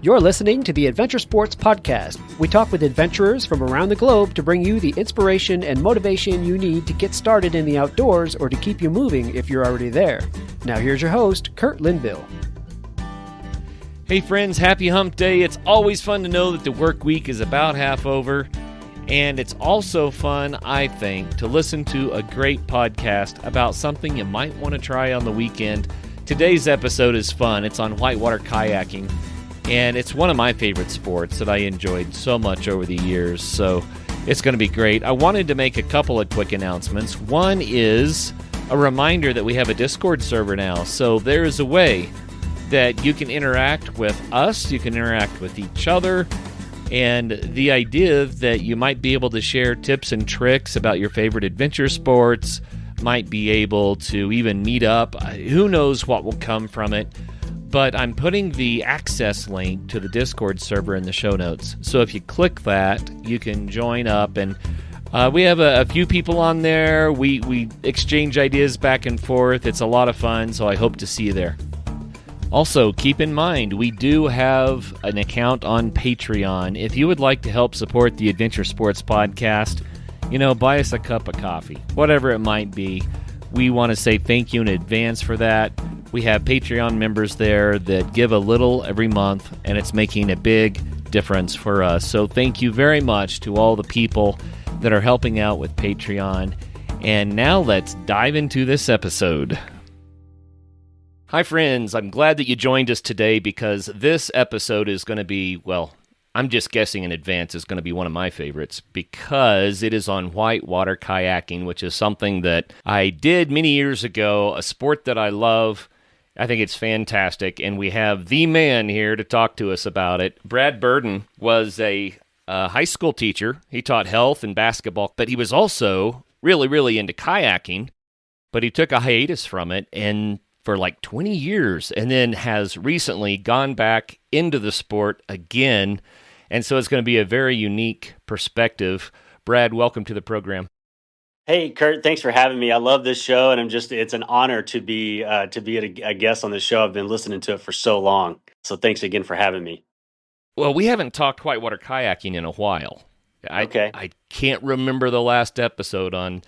You're listening to the Adventure Sports Podcast. We talk with adventurers from around the globe to bring you the inspiration and motivation you need to get started in the outdoors or to keep you moving if you're already there. Now here's your host, Kurt Linville. Hey friends, happy hump day. It's always fun to know that the work week is about half over. And it's also fun, I think, to listen to a great podcast about something you might want to try on the weekend. Today's episode is fun. It's on whitewater kayaking. And it's one of my favorite sports that I enjoyed so much over the years, so it's going to be great. I wanted to make a couple of quick announcements. One is a reminder that we have a Discord server now, so there is a way that you can interact with us, you can interact with each other, and the idea that you might be able to share tips and tricks about your favorite adventure sports, might be able to even meet up. Who knows what will come from it? But I'm putting the access link to the Discord server in the show notes. So if you click that, you can join up. And we have a few people on there. We exchange ideas back and forth. It's a lot of fun, so I hope to see you there. Also, keep in mind, we do have an account on Patreon. If you would like to help support the Adventure Sports Podcast, buy us a cup of coffee, whatever it might be. We want to say thank you in advance for that. We have Patreon members there that give a little every month, and it's making a big difference for us. So thank you very much to all the people that are helping out with Patreon. And now let's dive into this episode. Hi friends, I'm glad that you joined us today because this episode is going to be, I'm just guessing in advance, is going to be one of my favorites because it is on whitewater kayaking, which is something that I did many years ago, a sport that I love. I think it's fantastic, and we have the man here to talk to us about it. Brad Burden was a high school teacher. He taught health and basketball, but he was also really, really into kayaking, but he took a hiatus from it and for like 20 years, and then has recently gone back into the sport again, and so it's going to be a very unique perspective. Brad, welcome to the program. Hey, Kurt, thanks for having me. I love this show, and it's an honor to be a guest on this show. I've been listening to it for so long. So thanks again for having me. Well, we haven't talked whitewater kayaking in a while. Okay. I can't remember the last episode on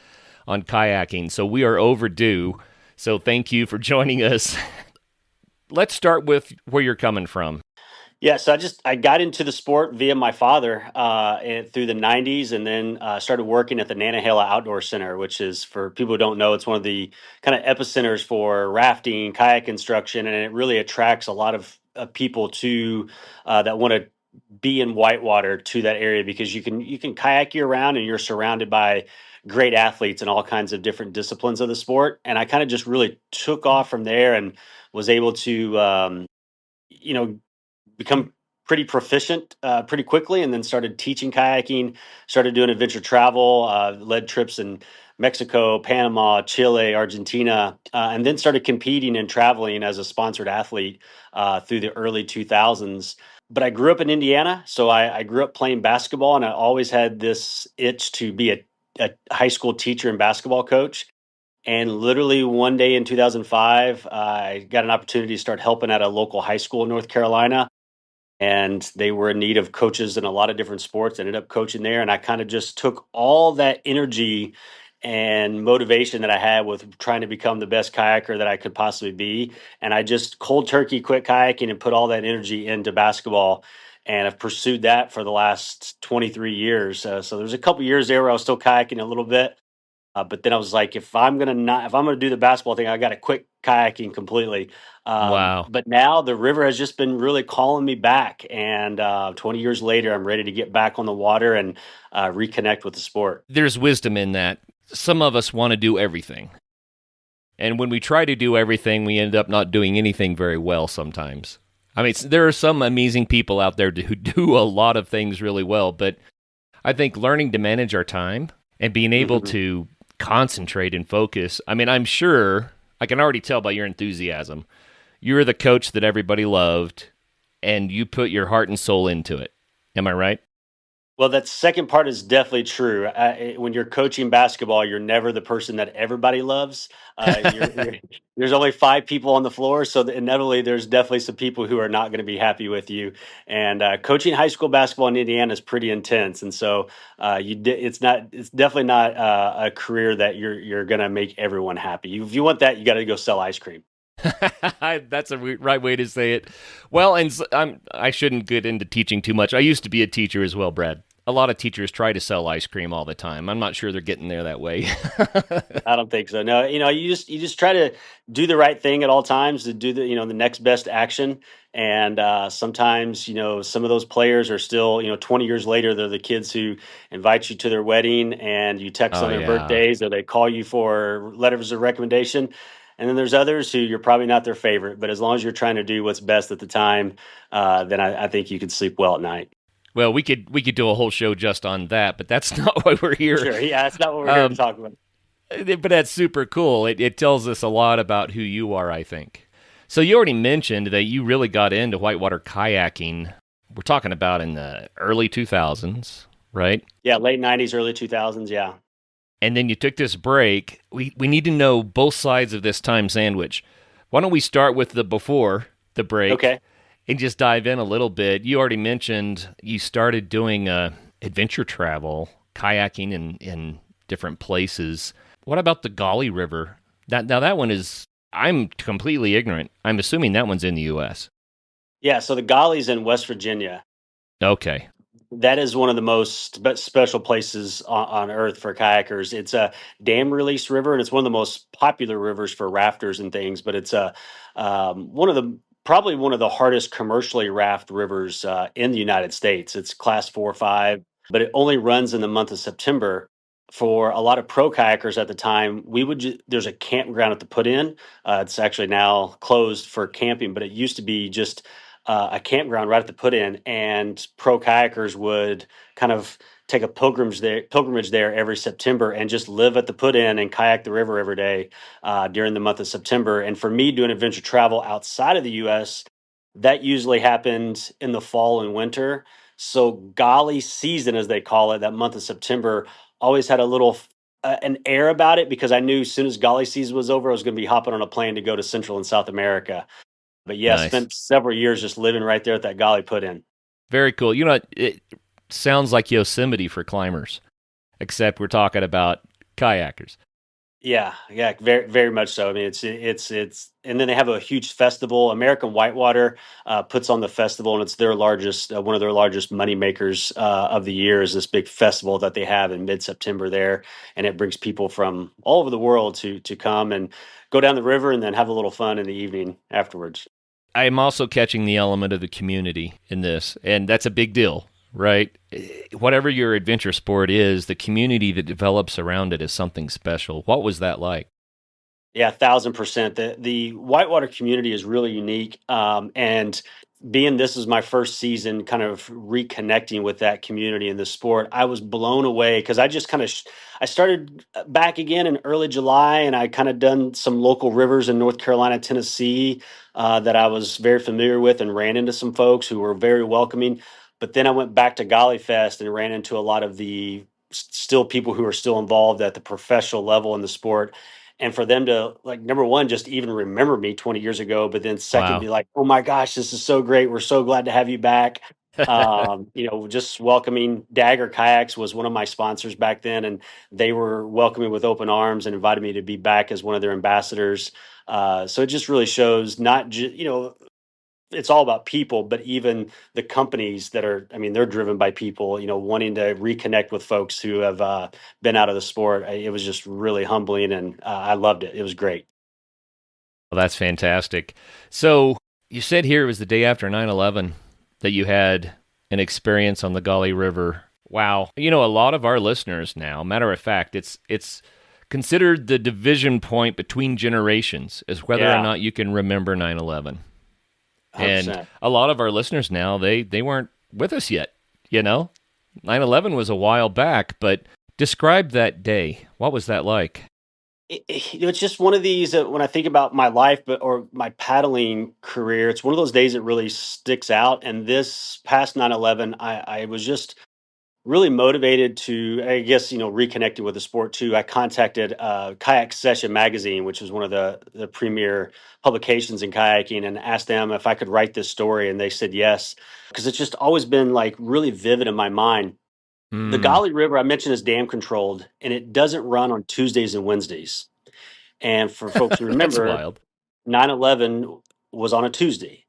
kayaking, so we are overdue. So thank you for joining us. Let's start with where you're coming from. Yeah, so I got into the sport via my father through the 90s, and then started working at the Nantahala Outdoor Center, which is, for people who don't know, it's one of the kind of epicenters for rafting, kayak instruction, and it really attracts a lot of people to that want to be in whitewater to that area because you can kayak year round, and you're surrounded by great athletes in all kinds of different disciplines of the sport. And I kind of just really took off from there and was able to become pretty proficient pretty quickly, and then started teaching kayaking, started doing adventure travel, led trips in Mexico, Panama, Chile, Argentina, and then started competing and traveling as a sponsored athlete through the early 2000s. But I grew up in Indiana, so I grew up playing basketball, and I always had this itch to be a high school teacher and basketball coach. And literally one day in 2005, I got an opportunity to start helping at a local high school in North Carolina. And they were in need of coaches in a lot of different sports. I ended up coaching there, and I kind of just took all that energy and motivation that I had with trying to become the best kayaker that I could possibly be. And I just cold turkey quit kayaking and put all that energy into basketball. And I've pursued that for the last 23 years. So there's a couple years there where I was still kayaking a little bit. But then I was like, if I'm gonna do the basketball thing, I got to quit kayaking completely. Wow! But now the river has just been really calling me back, and 20 years later, I'm ready to get back on the water and reconnect with the sport. There's wisdom in that. Some of us want to do everything, and when we try to do everything, we end up not doing anything very well. Sometimes, I mean, there are some amazing people out there who do a lot of things really well, but I think learning to manage our time and being able to concentrate and focus. I mean, I'm sure, I can already tell by your enthusiasm, you're the coach that everybody loved, and you put your heart and soul into it. Am I right? Well, that second part is definitely true. When you're coaching basketball, you're never the person that everybody loves. There's only five people on the floor, so inevitably there's definitely some people who are not going to be happy with you. And coaching high school basketball in Indiana is pretty intense, and so it's definitely not a career that you're going to make everyone happy. If you want that, you got to go sell ice cream. That's a right way to say it. Well, and I shouldn't get into teaching too much. I used to be a teacher as well, Brad. A lot of teachers try to sell ice cream all the time. I'm not sure they're getting there that way. I don't think so. No, you just try to do the right thing at all times to do the next best action. And sometimes some of those players are still 20 years later they're the kids who invite you to their wedding and you text Oh on their yeah. birthdays or they call you for letters of recommendation. And then there's others who you're probably not their favorite, but as long as you're trying to do what's best at the time, then I think you could sleep well at night. Well, we could do a whole show just on that, but that's not why we're here. Sure, yeah, that's not what we're here to Um, talk about. but that's super cool. It tells us a lot about who you are, I think. So you already mentioned that you really got into whitewater kayaking. We're talking about in the early 2000s, right? Yeah, late '90s, early 2000s. Yeah. And then you took this break. We need to know both sides of this time sandwich. Why don't we start with the before the break Okay. and just dive in a little bit? You already mentioned you started doing adventure travel, kayaking in different places. What about the Gauley River? That one is. I'm completely ignorant. I'm assuming that one's in the U.S. Yeah. So the Golly's in West Virginia. Okay, That is one of the most special places on earth for kayakers. It's a dam release river, and it's one of the most popular rivers for rafters and things. But it's one of the probably one of the hardest commercially raft rivers in the United States. It's class 4 or 5, but it only runs in the month of September. For a lot of pro kayakers at the time, there's a campground at the put in. It's actually now closed for camping, but it used to be just a campground right at the put in, and pro kayakers would kind of take a pilgrimage there every September and just live at the put in and kayak the river every day during the month of September. And for me, doing adventure travel outside of the U.S., that usually happened in the fall and winter. So golly season, as they call it, that month of September always had a little an air about it because I knew as soon as golly season was over, I was going to be hopping on a plane to go to Central and South America. But yeah, nice, spent several years just living right there at that Golly put in. very cool. You know, it sounds like Yosemite for climbers, except we're talking about kayakers. Yeah, yeah, very very much so. I mean, it's and then they have a huge festival. American Whitewater puts on the festival, and it's their largest one of their largest money makers of the year is this big festival that they have in mid September there, and it brings people from all over the world to come and go down the river and then have a little fun in the evening afterwards. I'm also catching the element of the community in this, and that's a big deal, right? Whatever your adventure sport is, the community that develops around it is something special. What was that like? Yeah, 1,000%. The Whitewater community is really unique, and being this is my first season, kind of reconnecting with that community in the sport, I was blown away because I just kind of I started back again in early July, and I kind of done some local rivers in North Carolina, Tennessee, that I was very familiar with, and ran into some folks who were very welcoming. But then I went back to Golly Fest and ran into a lot of the still people who are still involved at the professional level in the sport, and for them to, like, number one, just even remember me 20 years ago, but then second, be Wow. like, oh my gosh, this is so great, we're so glad to have you back. Just welcoming Dagger Kayaks was one of my sponsors back then, and they were welcoming with open arms and invited me to be back as one of their ambassadors. So it just really shows not just it's all about people, but even the companies that are, I mean, they're driven by people, wanting to reconnect with folks who have been out of the sport. It was just really humbling, and I loved it. It was great. Well, that's fantastic. So you said here it was the day after 9/11 that you had an experience on the Gauley River. Wow. You know, a lot of our listeners now, matter of fact, it's considered the division point between generations is whether or Yeah, not you can remember 9/11. And 100%. a lot of our listeners now, they weren't with us yet, you know? 9/11 was a while back, but describe that day. What was that like? It's just one of these when I think about my life, or my paddling career, it's one of those days that really sticks out. And this past 9/11, I was just really motivated to, I guess, reconnecting with the sport too. I contacted Kayak Session magazine, which is one of the premier publications in kayaking, and asked them if I could write this story, and they said yes, because it's just always been like really vivid in my mind. The Mm, Golly River, I mentioned, is dam controlled, and it doesn't run on Tuesdays and Wednesdays. And for folks who that's remember, wild. 9/11 was on a Tuesday.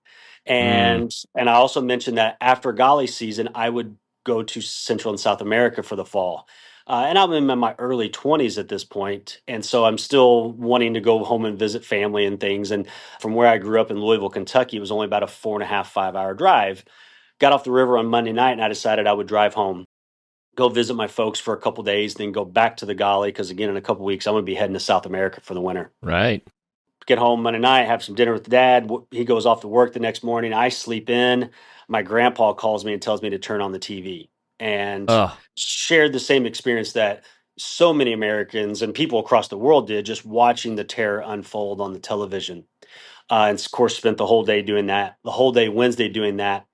Mm, And I also mentioned that after Golly season, I would go to Central and South America for the fall. And I'm in my early 20s at this point, and so I'm still wanting to go home and visit family and things. And from where I grew up in Louisville, Kentucky, it was only about a 4.5, 5 hour drive. Got off the river on Monday night, and I decided I would drive home, go visit my folks for a couple days, then go back to the Golly because again, in a couple weeks, I'm going to be heading to South America for the winter. right. Get home Monday night, have some dinner with dad. He goes off to work the next morning. I sleep in. My grandpa calls me and tells me to turn on the TV, and Oh, shared the same experience that so many Americans and people across the world did, just watching the terror unfold on the television. And of course, spent the whole day doing that, the whole day Wednesday doing that.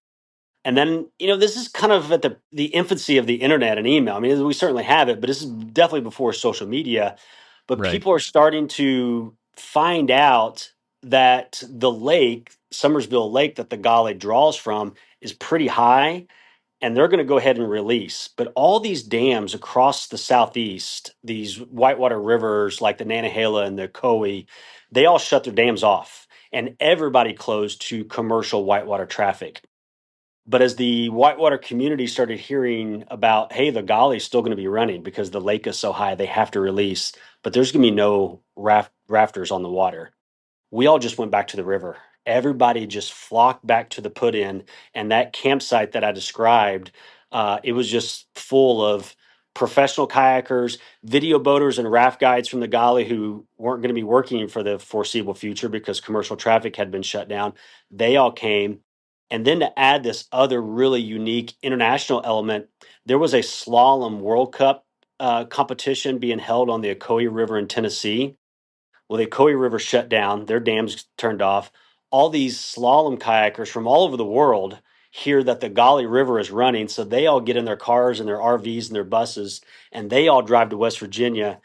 And then, this is kind of at the infancy of the internet and email. I mean, we certainly have it, but this is definitely before social media. But right. people are starting to find out that the lake, Summersville Lake, that the Golly draws from, is pretty high, and they're going to go ahead and release. But all these dams across the southeast, these whitewater rivers like the Nantahala and the Coe, they all shut their dams off, and everybody closed to commercial whitewater traffic. But as the whitewater community started hearing about, hey, the Golly's still going to be running because the lake is so high, they have to release, but there's going to be no rafters on the water. We all just went back to the river. Everybody just flocked back to the put in. And that campsite that I described, it was just full of professional kayakers, video boaters, and raft guides from the Golly who weren't going to be working for the foreseeable future because commercial traffic had been shut down. They all came. And then to add this other really unique international element, there was a slalom World Cup competition being held on the Ocoee River in Tennessee. Well, the Ocoee River shut down, their dams turned off. All these slalom kayakers from all over the world hear that the Golly River is running, so they all get in their cars and their RVs and their buses, and they all drive to West Virginia.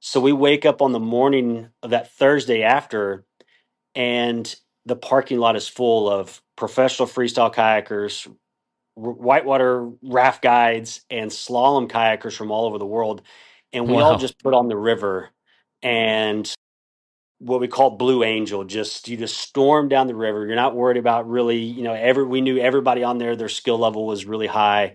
So we wake up on the morning of that Thursday after, and the parking lot is full of professional freestyle kayakers, whitewater raft guides, and slalom kayakers from all over the world. And we all Wow. just put on the river, and what we call Blue Angel. Just you just storm down the river. You're not worried about really, we knew everybody on there, their skill level was really high,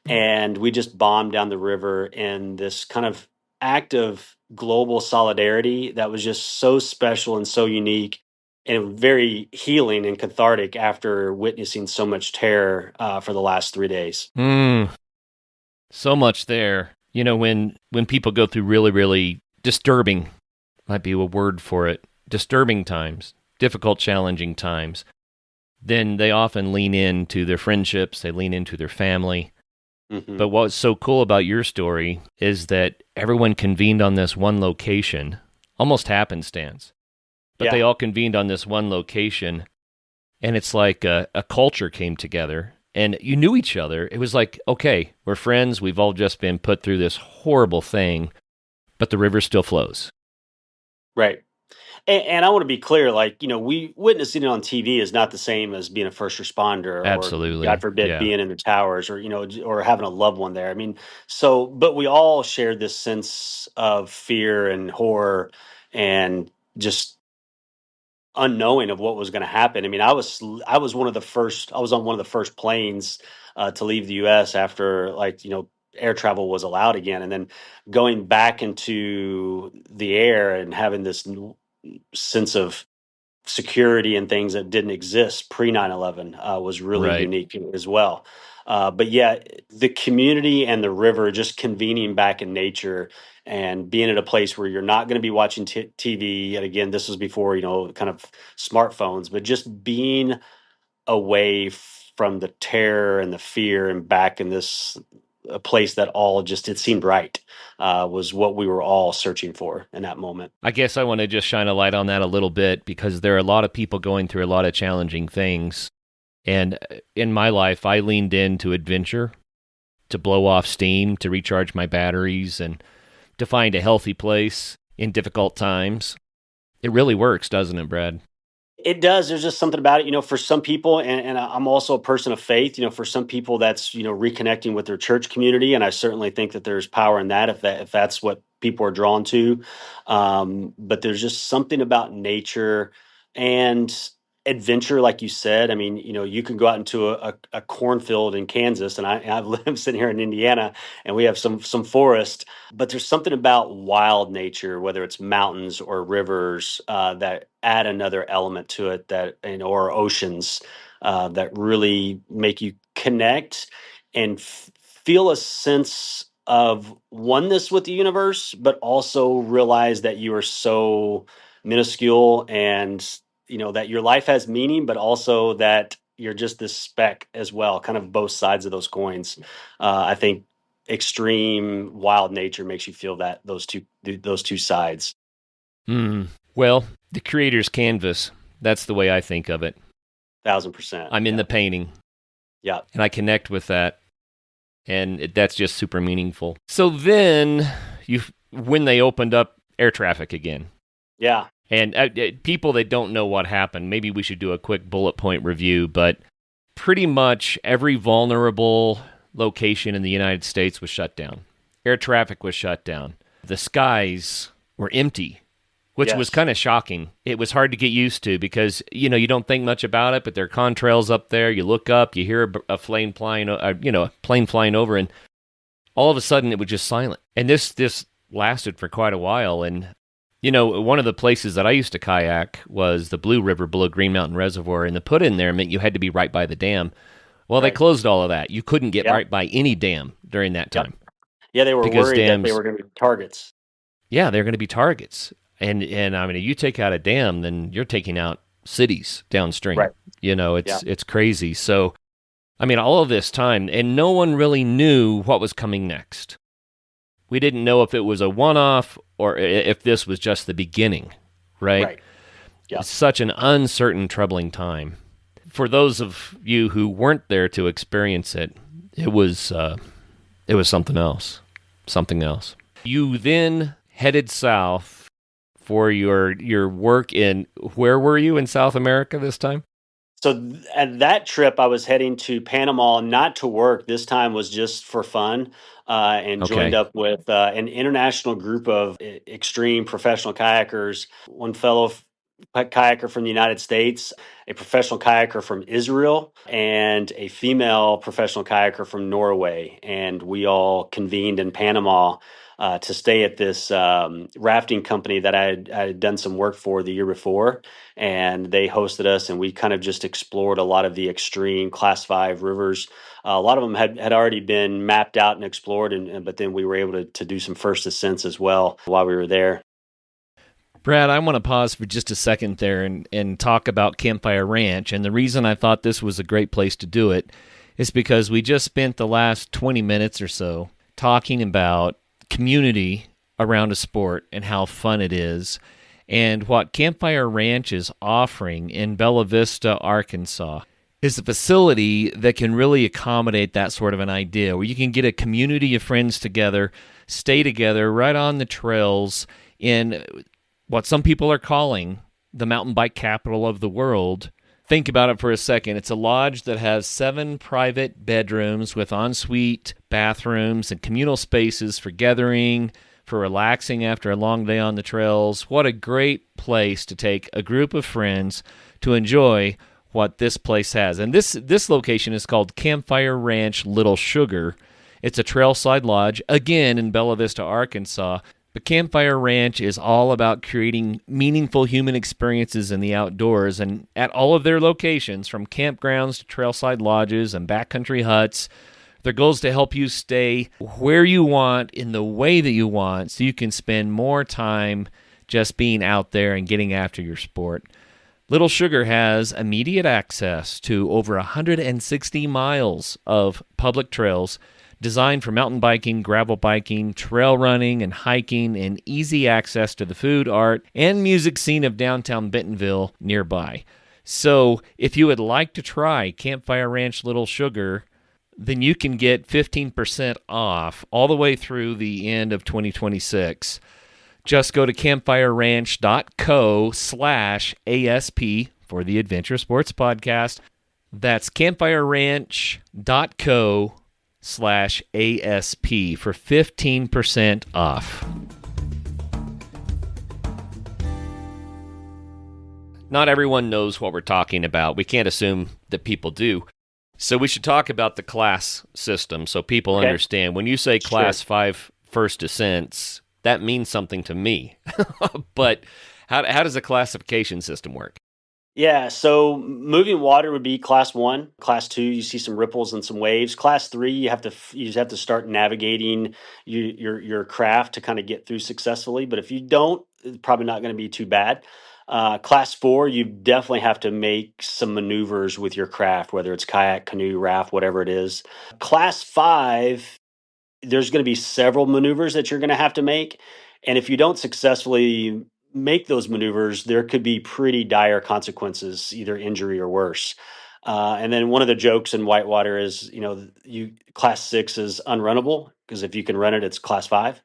and we just bombed down the river in this kind of act of global solidarity that was just so special and so unique and very healing and cathartic after witnessing so much terror for the last 3 days. Mm, so much there. When people go through really, really disturbing, might be a word for it, disturbing times, difficult, challenging times, then they often lean into their friendships, they lean into their family. Hmm. But what's so cool about your story is that everyone convened on this one location, almost happenstance, but they Yeah. all convened on this one location, and it's like a culture came together, and you knew each other. It was like, okay, we're friends, we've all just been put through this horrible thing, but the river still flows. Right. And I want to be clear, like, we witnessing it on TV is not the same as being a first responder or, God Absolutely. forbid, Yeah. being in the towers or, or having a loved one there. I mean, so, but we all shared this sense of fear and horror and just unknowing of what was going to happen. I mean, I was one of the first. I was on one of the first planes to leave the U.S. after, like, air travel was allowed again, and then going back into the air and having this sense of security and things that didn't exist pre 9/11 was really Right. unique as well. But yeah, the community and the river just convening back in nature and being at a place where you're not going to be watching TV. And again, this was before, kind of smartphones, but just being away from the terror and the fear and back in this a place that all just, it seemed right, was what we were all searching for in that moment. I guess I want to just shine a light on that a little bit because there are a lot of people going through a lot of challenging things. And in my life, I leaned into adventure. to blow off steam, to recharge my batteries, and to find a healthy place in difficult times. It really works, doesn't it, Brad? It does. There's just something about it, for some people, and I'm also a person of faith, for some people that's, reconnecting with their church community. And I certainly think that there's power in that if that's what people are drawn to. But there's just something about nature and adventure, like you said. I mean, you can go out into a cornfield in Kansas, and I've lived sitting here in Indiana, and we have some forest. But there's something about wild nature, whether it's mountains or rivers, that add another element to it, that or oceans, that really make you connect and feel a sense of oneness with the universe, but also realize that you are so minuscule, and that your life has meaning, but also that you're just this speck as well, kind of both sides of those coins. I think extreme wild nature makes you feel that those two sides. Well, the creator's canvas, that's the way I think of it. 1,000%. I'm in the painting. Yeah. And I connect with that. And that's just super meaningful. So then, when they opened up air traffic again. Yeah. And people that don't know what happened, maybe we should do a quick bullet point review, but pretty much every vulnerable location in the United States was shut down. Air traffic was shut down. The skies were empty, which was kind of shocking. It was hard to get used to because, you don't think much about it, but there are contrails up there. You look up, you hear a plane flying, a plane flying over, and all of a sudden it was just silent. And this lasted for quite a while. And, one of the places that I used to kayak was the Blue River below Green Mountain Reservoir, and the put in there meant you had to be right by the dam. Well, They closed all of that. You couldn't get right by any dam during that time. Yeah, they were worried that they were going to be targets. Yeah, they're going to be targets. And I mean, you take out a dam, then you're taking out cities downstream. Right. It's crazy. So, I mean, all of this time, and no one really knew what was coming next. We didn't know if it was a one-off or if this was just the beginning, right? Right. Yeah. It's such an uncertain, troubling time. For those of you who weren't there to experience it, it was something else. Something else. You then headed south for your work in, where were you in South America this time? So at that trip, I was heading to Panama, not to work. This time was just for fun, and joined up with an international group of extreme professional kayakers. One fellow kayaker from the United States, a professional kayaker from Israel, and a female professional kayaker from Norway. And we all convened in Panama to stay at this rafting company that I had done some work for the year before. And they hosted us, and we kind of just explored a lot of the extreme Class 5 rivers. A lot of them had already been mapped out and explored, but then we were able to do some first ascents as well while we were there. Brad, I want to pause for just a second there and talk about Campfire Ranch. And the reason I thought this was a great place to do it is because we just spent the last 20 minutes or so talking about community around a sport and how fun it is. And what Campfire Ranch is offering in Bella Vista, Arkansas, is a facility that can really accommodate that sort of an idea, where you can get a community of friends together, stay together right on the trails in what some people are calling the mountain bike capital of the world. Think about it for a second. It's a lodge that has 7 private bedrooms with ensuite bathrooms and communal spaces for gathering, for relaxing after a long day on the trails. What a great place to take a group of friends to enjoy what this place has. And this location is called Campfire Ranch Little Sugar. It's a trailside lodge, again in Bella Vista, Arkansas. But Campfire Ranch is all about creating meaningful human experiences in the outdoors. And at all of their locations, from campgrounds to trailside lodges and backcountry huts, their goal is to help you stay where you want in the way that you want, so you can spend more time just being out there and getting after your sport. Little Sugar has immediate access to over 160 miles of public trails designed for mountain biking, gravel biking, trail running, and hiking, and easy access to the food, art, and music scene of downtown Bentonville nearby. So if you would like to try Campfire Ranch Little Sugar, then you can get 15% off all the way through the end of 2026. Just go to campfireranch.co/ASP for the Adventure Sports Podcast. That's campfireranch.co/ASP for 15% off. Not everyone knows what we're talking about. We can't assume that people do. So we should talk about the class system so people understand. When you say Class 5 first ascents, that means something to me. But how does the classification system work? Yeah, so moving water would be Class 1. Class 2, you see some ripples and some waves. Class 3, you just have to start navigating your craft to kind of get through successfully. But if you don't, it's probably not going to be too bad. Class 4, you definitely have to make some maneuvers with your craft, whether it's kayak, canoe, raft, whatever it is. Class 5, there's going to be several maneuvers that you're going to have to make. And if you don't successfully make those maneuvers, there could be pretty dire consequences, either injury or worse. And then one of the jokes in Whitewater is, you Class 6 is unrunnable because if you can run it, it's Class 5.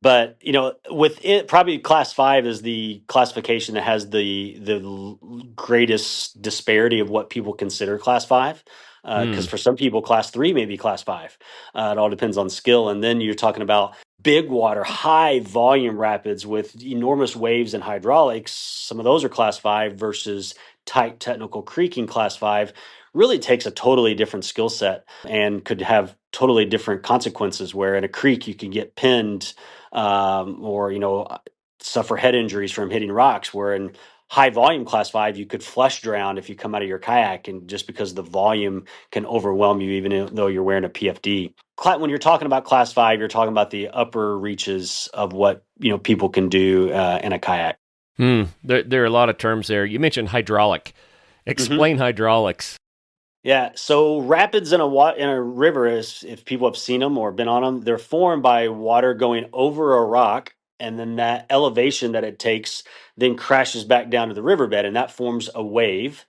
But with it, probably Class 5 is the classification that has the greatest disparity of what people consider Class 5. Because for some people, Class 3 may be Class 5. It all depends on skill. And then you're talking about big water, high volume rapids with enormous waves and hydraulics. Some of those are Class 5 versus tight technical creeking Class 5. Really takes a totally different skill set and could have totally different consequences. Where in a creek you can get pinned, or suffer head injuries from hitting rocks. Where in high volume Class 5, you could flush drown if you come out of your kayak, and just because the volume can overwhelm you, even though you're wearing a PFD. When you're talking about Class 5, you're talking about the upper reaches of what people can do in a kayak. There are a lot of terms there. You mentioned hydraulic. Explain hydraulics. Yeah, so rapids in a river, if people have seen them or been on them, they're formed by water going over a rock, and then that elevation that it takes then crashes back down to the riverbed, and that forms a wave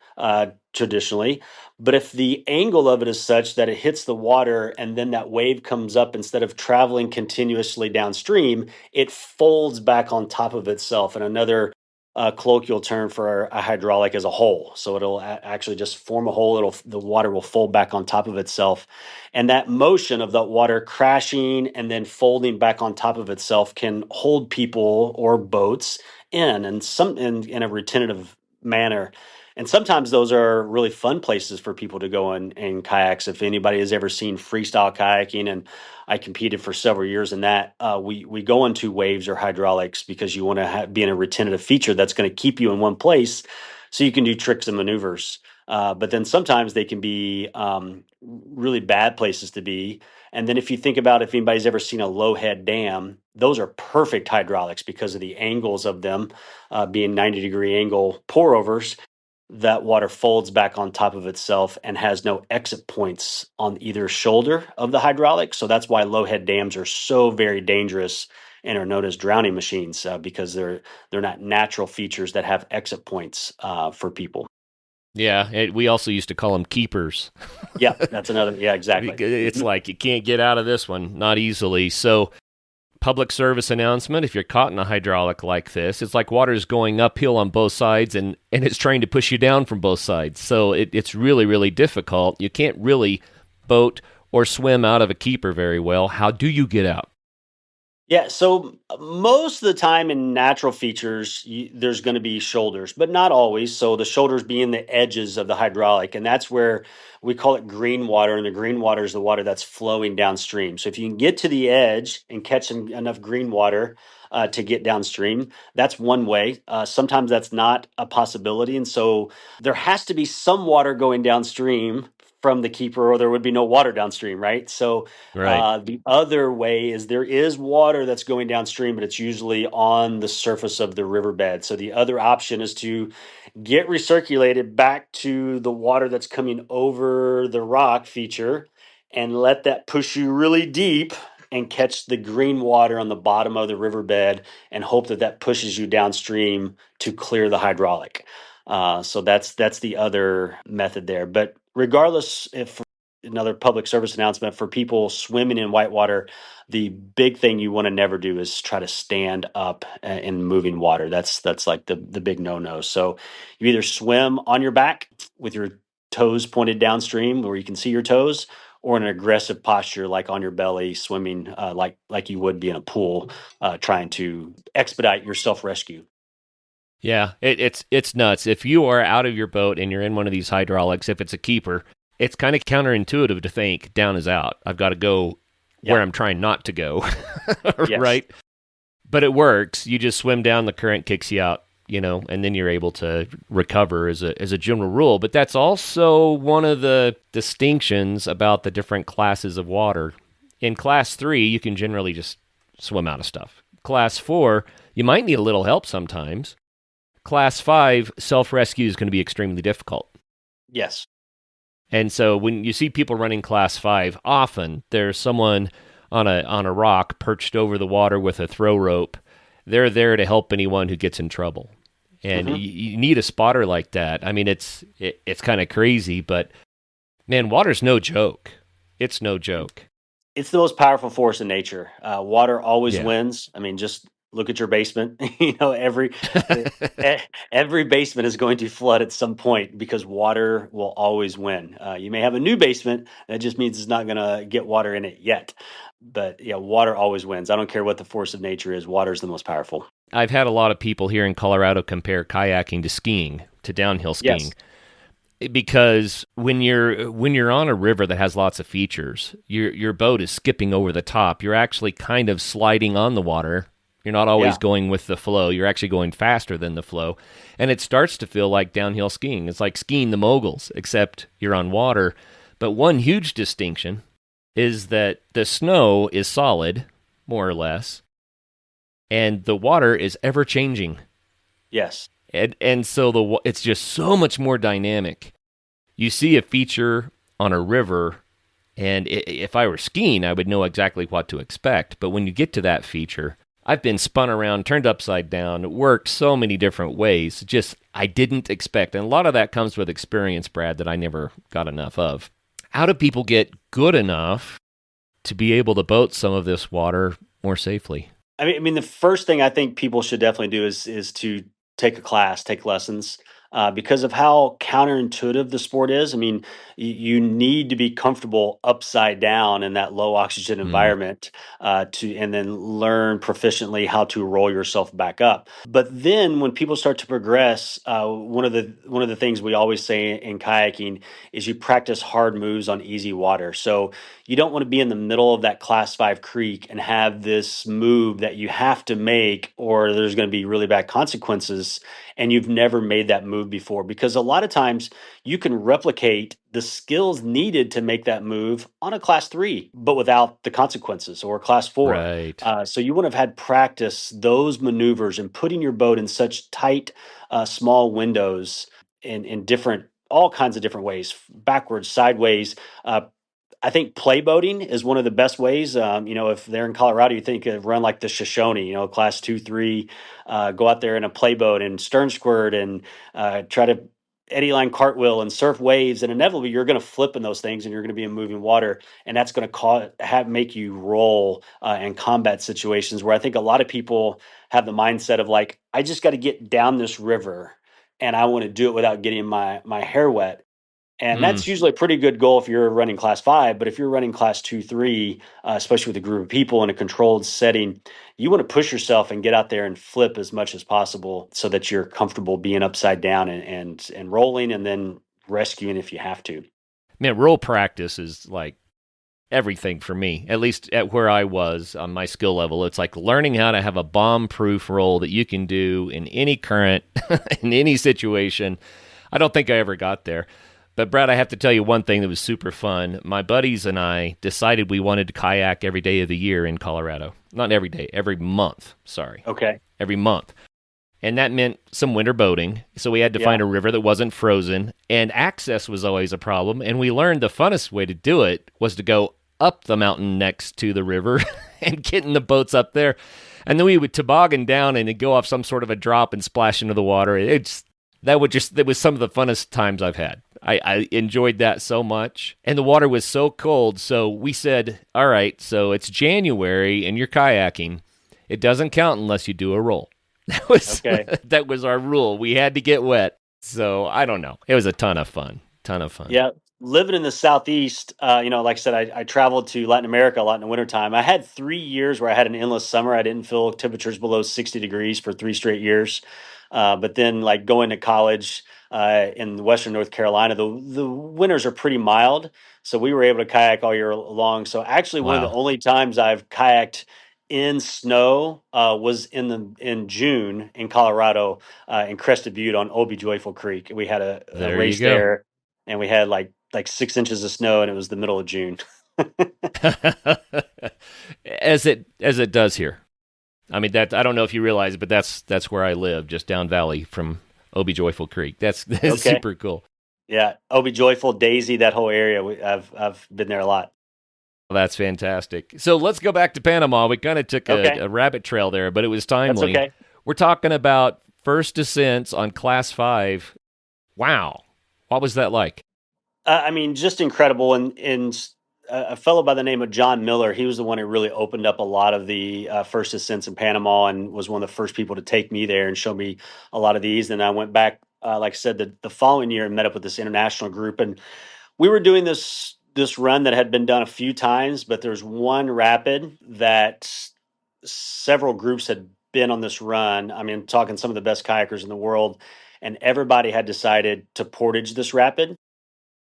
traditionally. But if the angle of it is such that it hits the water and then that wave comes up, instead of traveling continuously downstream, it folds back on top of itself. And another colloquial term for a hydraulic as a hole. So it'll actually just form a hole. The water will fold back on top of itself, and that motion of the water crashing and then folding back on top of itself can hold people or boats in a retentive manner. And sometimes those are really fun places for people to go in kayaks. If anybody has ever seen freestyle kayaking, and I competed for several years in that, we go into waves or hydraulics because you want to be in a retentive feature that's going to keep you in one place so you can do tricks and maneuvers. But then sometimes they can be really bad places to be. And then if you think about if anybody's ever seen a low head dam, those are perfect hydraulics because of the angles of them being 90-degree angle pour overs. That water folds back on top of itself and has no exit points on either shoulder of the hydraulic. So that's why low head dams are so very dangerous and are known as drowning machines, because they're not natural features that have exit points for people. Yeah, we also used to call them keepers. Yeah, that's another. Yeah, exactly. It's like you can't get out of this one, not easily. So public service announcement, if you're caught in a hydraulic like this, it's like water's going uphill on both sides and it's trying to push you down from both sides. So it's really, really difficult. You can't really boat or swim out of a keeper very well. How do you get out? Yeah, so most of the time in natural features, there's going to be shoulders, but not always. So the shoulders being the edges of the hydraulic, and that's where we call it green water, and the green water is the water that's flowing downstream. So if you can get to the edge and catch enough green water to get downstream, that's one way. Sometimes that's not a possibility, and so there has to be some water going downstream from the keeper, or there would be no water downstream, right? So Right. the other way is there is water that's going downstream, but it's usually on the surface of the riverbed. So the other option is to get recirculated back to the water that's coming over the rock feature and let that push you really deep and catch the green water on the bottom of the riverbed and hope that that pushes you downstream to clear the hydraulic. So that's the other method there. But regardless if another public service announcement for people swimming in whitewater, the big thing you want to never do is try to stand up in moving water. That's like the big no-no. So you either swim on your back with your toes pointed downstream where you can see your toes, or in an aggressive posture like on your belly swimming, like you would be in a pool, trying to expedite your self-rescue. Yeah, it's nuts. If you are out of your boat and you're in one of these hydraulics, if it's a keeper, it's kind of counterintuitive to think down is out. I've got to go where I'm trying not to go, Yes. right? But it works. You just swim down, the current kicks you out, and then you're able to recover as a general rule. But that's also one of the distinctions about the different classes of water. In Class 3, you can generally just swim out of stuff. Class 4, you might need a little help sometimes. Class 5, self-rescue is going to be extremely difficult. Yes. And so when you see people running Class 5, often there's someone on a rock perched over the water with a throw rope. They're there to help anyone who gets in trouble. And you need a spotter like that. I mean, it's kind of crazy, but man, water's no joke. It's no joke. It's the most powerful force in nature. Water always wins. I mean, just look at your basement. Every basement is going to flood at some point because water will always win. You may have a new basement. That just means it's not going to get water in it yet. But yeah, water always wins. I don't care what the force of nature is. Water is the most powerful. I've had a lot of people here in Colorado compare kayaking to skiing, to downhill skiing. Yes. Because when you're on a river that has lots of features, your boat is skipping over the top. You're actually kind of sliding on the water. You're not always going with the flow. You're actually going faster than the flow. And it starts to feel like downhill skiing. It's like skiing the moguls, except you're on water. But one huge distinction is that the snow is solid, more or less, and the water is ever changing. Yes. And so it's just so much more dynamic. You see a feature on a river, and if I were skiing, I would know exactly what to expect. But when you get to that feature, I've been spun around, turned upside down, worked so many different ways, just I didn't expect. And a lot of that comes with experience, Brad, that I never got enough of. How do people get good enough to be able to boat some of this water more safely? I mean, the first thing I think people should definitely do is to take a class, take lessons, because of how counterintuitive the sport is. I mean, you need to be comfortable upside down in that low oxygen environment, and then learn proficiently how to roll yourself back up. But then when people start to progress, one of the things we always say in kayaking is you practice hard moves on easy water. So you don't want to be in the middle of that Class 5 creek and have this move that you have to make, or there's going to be really bad consequences, and you've never made that move before. Because a lot of times you can replicate the skills needed to make that move on a Class 3, but without the consequences, or Class 4. Right. So you would have had practice those maneuvers and putting your boat in such tight, small windows in different, all kinds of different ways, backwards, sideways. I think play boating is one of the best ways. If they're in Colorado, you think of run like the Shoshone, Class 2, 3, go out there in a play boat and stern squirt and try to eddy line cartwheel and surf waves. And inevitably, you're going to flip in those things and you're going to be in moving water. And that's going to make you roll in combat situations where I think a lot of people have the mindset of like, I just got to get down this river and I want to do it without getting my hair wet. And that's usually a pretty good goal if you're running Class 5. But if you're running Class 2, 3, especially with a group of people in a controlled setting, you want to push yourself and get out there and flip as much as possible so that you're comfortable being upside down and rolling and then rescuing if you have to. Man, roll practice is like everything for me, at least at where I was on my skill level. It's like learning how to have a bomb-proof roll that you can do in any current, in any situation. I don't think I ever got there. But, Brad, I have to tell you one thing that was super fun. My buddies and I decided we wanted to kayak every day of the year in Colorado. Not every day, every month. Sorry. Okay. Every month. And that meant some winter boating. So we had to find a river that wasn't frozen. And access was always a problem. And we learned the funnest way to do it was to go up the mountain next to the river and get in the boats up there. And then we would toboggan down and go off some sort of a drop and splash into the water. That was some of the funnest times I've had. I enjoyed that so much. And the water was so cold. So we said, all right, so it's January and you're kayaking. It doesn't count unless you do a roll. That was Okay. that was our rule. We had to get wet. So I don't know. It was a ton of fun. Ton of fun. Yeah, living in the Southeast, like I said, I traveled to Latin America a lot in the wintertime. I had 3 years where I had an endless summer. I didn't feel temperatures below 60 degrees for 3 straight years. But then, like going to college in Western North Carolina, the winters are pretty mild. So we were able to kayak all year long. So actually, one of the Wow. only times I've kayaked in snow was in June in Colorado in Crested Butte on Obi Joyful Creek. We had a There you race go. there and we had like 6 inches of snow, and it was the middle of June. As it does here. I mean that I don't know if you realize, but that's where I live, just down valley from Obi Joyful Creek. That's Okay, super cool. yeah, Obi Joyful, Daisy, that whole area. I've been there a lot. That's fantastic. So let's go back to Panama. We kind of took Okay, a rabbit trail there, but it was that's timely. okay. We're talking about first descents on Class 5. Wow. What was that like? I mean, just incredible. And a fellow by the name of John Miller, he was the one who really opened up a lot of the first ascents in Panama, and was one of the first people to take me there and show me a lot of these. And I went back, like I said, the following year and met up with this international group, and we were doing this run that had been done a few times, but there's one rapid that several groups had been on this run. I mean, talking some of the best kayakers in the world, and everybody had decided to portage this rapid.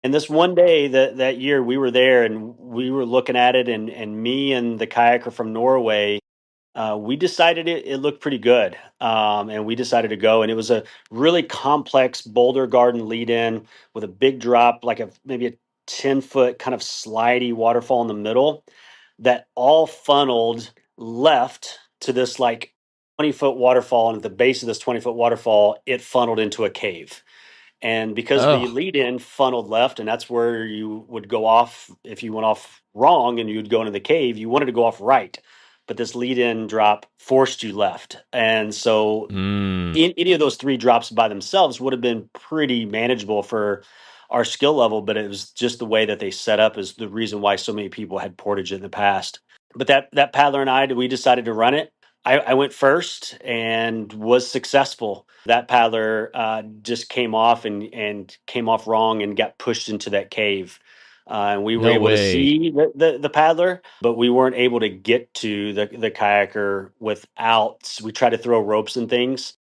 And this one day that year we were there and we were looking at it, and me and the kayaker from Norway, we decided it looked pretty good, and we decided to go. And it was a really complex boulder garden lead in with a big drop, like maybe a 10-foot kind of slidey waterfall in the middle that all funneled left to this like 20-foot waterfall. And at the base of this 20-foot waterfall, it funneled into a cave. And because the Oh. lead in funneled left, and that's where you would go off if you went off wrong and you'd go into the cave, you wanted to go off right. But this lead in drop forced you left. And so Mm. any of those three drops by themselves would have been pretty manageable for our skill level. But it was just the way that they set up is the reason why so many people had portage in the past. But that paddler and I, we decided to run it. I went first and was successful. That paddler just came off and came off wrong and got pushed into that cave. And we were No able to way. see the paddler, but we weren't able to get to the kayaker without. We tried to throw ropes and things.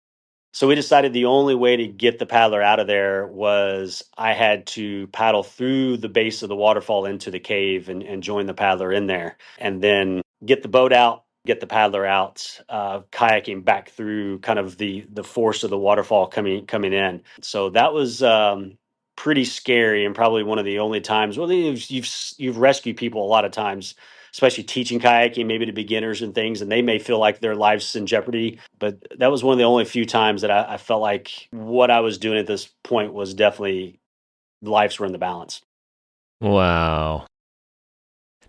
So we decided the only way to get the paddler out of there was I had to paddle through the base of the waterfall into the cave and join the paddler in there, and then get the boat out, get the paddler out, kayaking back through kind of the force of the waterfall coming in. So that was pretty scary, and probably one of the only times. Well, you've rescued people a lot of times, especially teaching kayaking, maybe to beginners and things, and they may feel like their life's in jeopardy. But that was one of the only few times that I felt like what I was doing at this point was definitely lives were in the balance. Wow.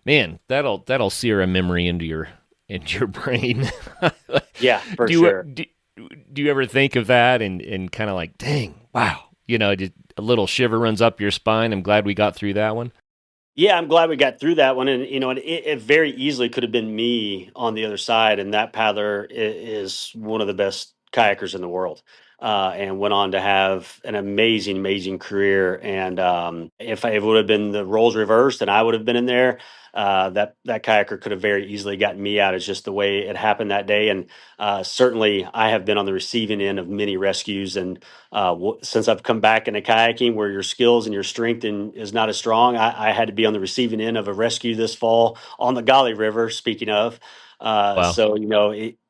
Man, that'll sear a memory into your brain. Yeah, for do you sure. do you ever think of that and kind of like, dang, wow, just a little shiver runs up your spine. I'm glad we got through that one. Yeah, I'm glad we got through that one, and it very easily could have been me on the other side. And that paddler is one of the best kayakers in the world, and went on to have an amazing career. And if it would have been the roles reversed and I would have been in there, that kayaker could have very easily gotten me out. It's just the way it happened that day. And certainly, I have been on the receiving end of many rescues, and since I've come back into kayaking, where your skills and your strength is not as strong, I had to be on the receiving end of a rescue this fall on the Golly River. Speaking of, Wow. so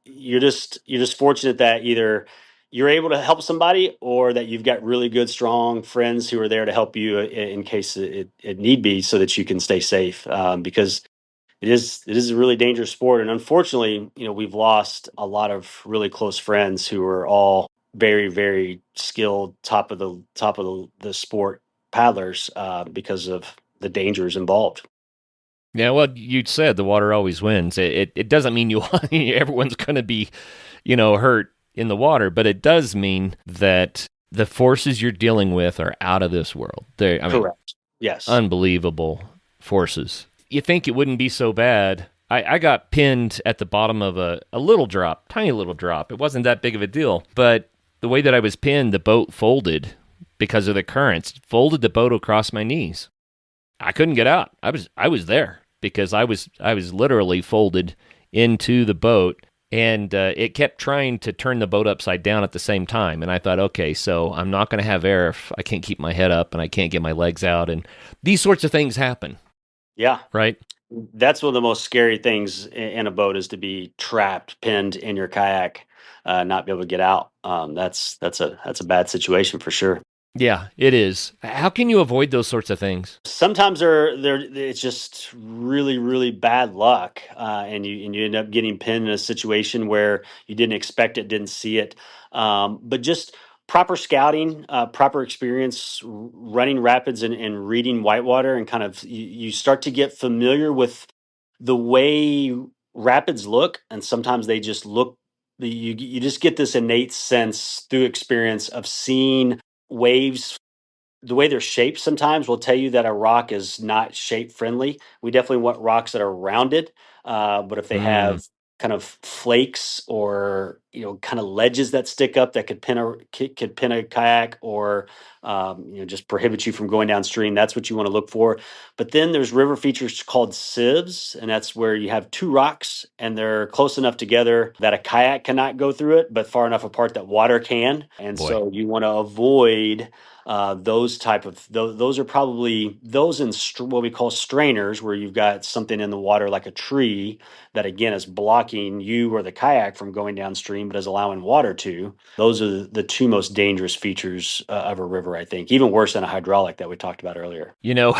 you're just fortunate that either you're able to help somebody or that you've got really good, strong friends who are there to help you in case it need be, so that you can stay safe. Because it is a really dangerous sport, and unfortunately, we've lost a lot of really close friends who are all very skilled, top of the sport paddlers, because of the dangers involved. Yeah, well, you said the water always wins. It doesn't mean everyone's going to be, hurt in the water, but it does mean that The forces you're dealing with are out of this world. I mean, Correct. Yes. unbelievable forces. You think it wouldn't be so bad. I got pinned at the bottom of a little drop, tiny little drop. It wasn't that big of a deal. But the way that I was pinned, the boat folded because of the currents, folded the boat across my knees. I couldn't get out. I was there because I was literally folded into the boat, and it kept trying to turn the boat upside down at the same time. And I thought, okay, so I'm not going to have air if I can't keep my head up and I can't get my legs out, and these sorts of things happen. Yeah. Right? That's one of the most scary things in a boat is to be trapped, pinned in your kayak, not be able to get out. That's a bad situation for sure. Yeah, it is. How can you avoid those sorts of things? Sometimes it's just really bad luck, and you end up getting pinned in a situation where you didn't expect it, didn't see it. But just proper scouting, proper experience running rapids and reading Whitewater, and kind of you start to get familiar with the way rapids look, and sometimes they just look. You just get this innate sense through experience of seeing waves. The way they're shaped sometimes will tell you that a rock is not shape friendly. We definitely want rocks that are rounded, but if they Mm, have kind of flakes or kind of ledges that stick up that could pin a kayak, or just prohibit you from going downstream, that's what you want to look for. But then there's river features called sieves, and that's where you have two rocks and they're close enough together that a kayak cannot go through it, but far enough apart that water can. And boy. so you want to avoid those type of those are probably those in what we call strainers, where you've got something in the water like a tree that again is blocking you or the kayak from going downstream, but is allowing water to. Those are the two most dangerous features of a river, I think, even worse than a hydraulic that we talked about earlier. You know,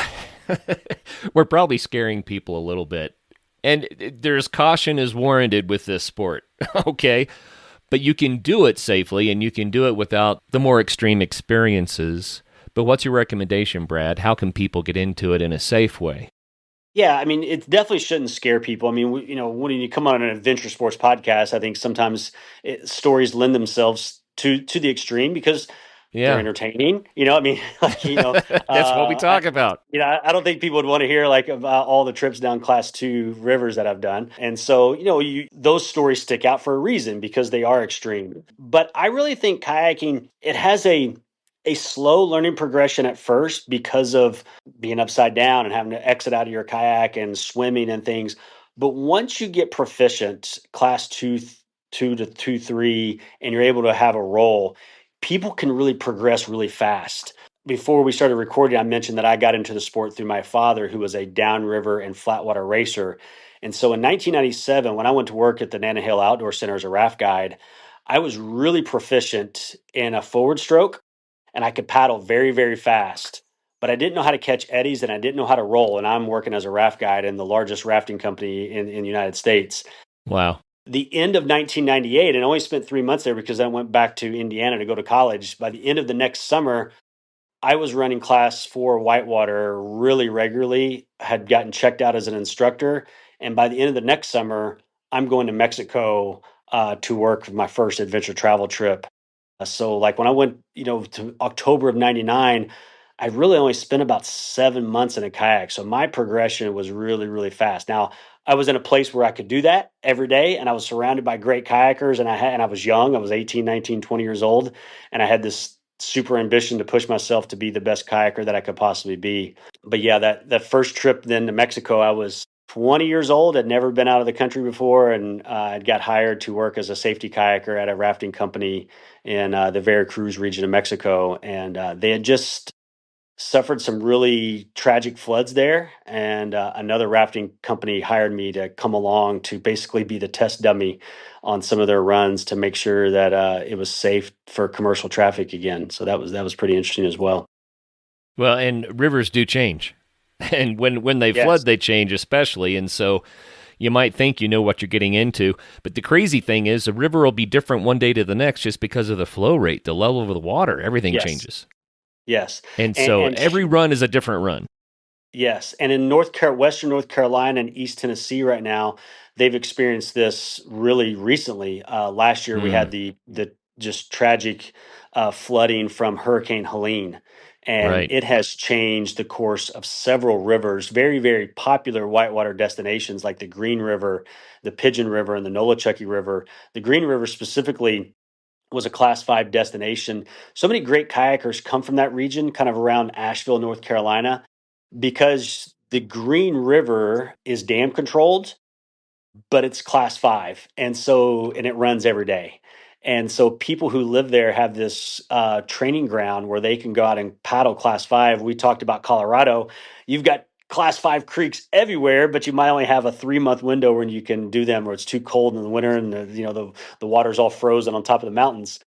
we're probably scaring people a little bit. And there's caution is warranted with this sport, okay? But you can do it safely and you can do it without the more extreme experiences. But what's your recommendation, Brad? How can people get into it in a safe way? Yeah, I mean, it definitely shouldn't scare people. I mean, when you come on an adventure sports podcast, I think sometimes stories lend themselves to the extreme because they're Yeah. entertaining. I mean, That's what we I, talk about. I don't think people would want to hear like about all the trips down class two rivers that I've done. And so, those stories stick out for a reason because they are extreme. But I really think kayaking, it has a slow learning progression at first because of being upside down and having to exit out of your kayak and swimming and things. But once you get proficient, class two to two, three, and you're able to have a role, people can really progress really fast. Before we started recording, I mentioned that I got into the sport through my father, who was a downriver and flatwater racer. And so in 1997, when I went to work at the Nanahill Outdoor Center as a raft guide, I was really proficient in a forward stroke and I could paddle very fast. But I didn't know how to catch eddies and I didn't know how to roll. And I'm working as a raft guide in the largest rafting company in the United States. Wow. The end of 1998, and I only spent 3 months there because I went back to Indiana to go to college. By the end of the next summer, I was running class for Whitewater really regularly, had gotten checked out as an instructor. And by the end of the next summer, I'm going to Mexico to work my first adventure travel trip. So like when I went, to October of 99, I really only spent about 7 months in a kayak. So my progression was really fast. Now I was in a place where I could do that every day and I was surrounded by great kayakers and I was young. I was 18, 19, 20 years old. And I had this super ambition to push myself to be the best kayaker that I could possibly be. But yeah, that first trip then to Mexico, I was 20 years old, had never been out of the country before, and I got hired to work as a safety kayaker at a rafting company in the Veracruz region of Mexico. And they had just suffered some really tragic floods there. And another rafting company hired me to come along to basically be the test dummy on some of their runs to make sure that it was safe for commercial traffic again. So that was pretty interesting as well. Well, and rivers do change. And when they Yes. flood, they change especially. And so you might think you know what you're getting into. But the crazy thing is, a river will be different one day to the next just because of the flow rate, the level of the water, everything Yes. changes. Yes. And And, so and every run is a different run. Yes, and in Western North Carolina and East Tennessee right now, they've experienced this really recently. Last year, we Hmm. had the just tragic flooding from Hurricane Helene. And Right. it has changed the course of several rivers, very, very popular whitewater destinations like the Green River, the Pigeon River, and the Nolichucky River. The Green River specifically was a class 5 destination. So many great kayakers come from that region, kind of around Asheville, North Carolina, because the Green River is dam controlled, but it's class 5, and it runs every day. And so people who live there have this training ground where they can go out and paddle class 5. We talked about Colorado. You've got class 5 creeks everywhere, but you might only have a 3 month window when you can do them, or it's too cold in the winter and the water's all frozen on top of the mountains.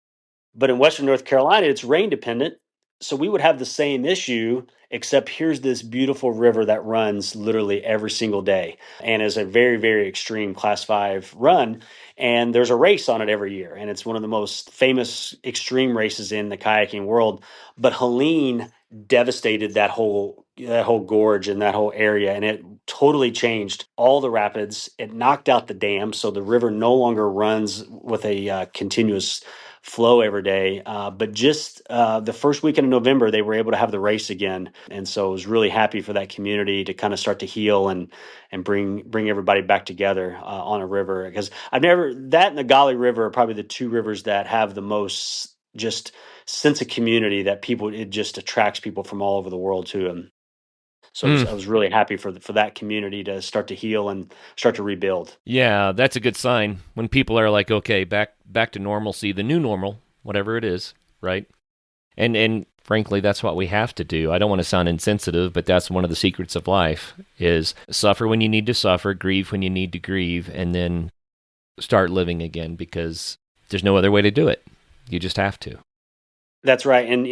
But in Western North Carolina, it's rain dependent. So we would have the same issue, except here's this beautiful river that runs literally every single day and is a very, very extreme class 5 run. And there's a race on it every year. And it's one of the most famous extreme races in the kayaking world. But Helene devastated that whole gorge and that whole area, and it totally changed all the rapids. It knocked out the dam, so the river no longer runs with a continuous flow every day. But just the first weekend of November, they were able to have the race again, and so I was really happy for that community to kind of start to heal and bring everybody back together on a river. Because I've never that and the Golly River are probably the two rivers that have the most just sense of community, that people, it just attracts people from all over the world to them. So Mm. I was really happy for that community to start to heal and start to rebuild. Yeah, that's a good sign when people are like, okay, back to normalcy, the new normal, whatever it is, right? And frankly, that's what we have to do. I don't want to sound insensitive, but that's one of the secrets of life is suffer when you need to suffer, grieve when you need to grieve, and then start living again, because there's no other way to do it. You just have to. That's right. And,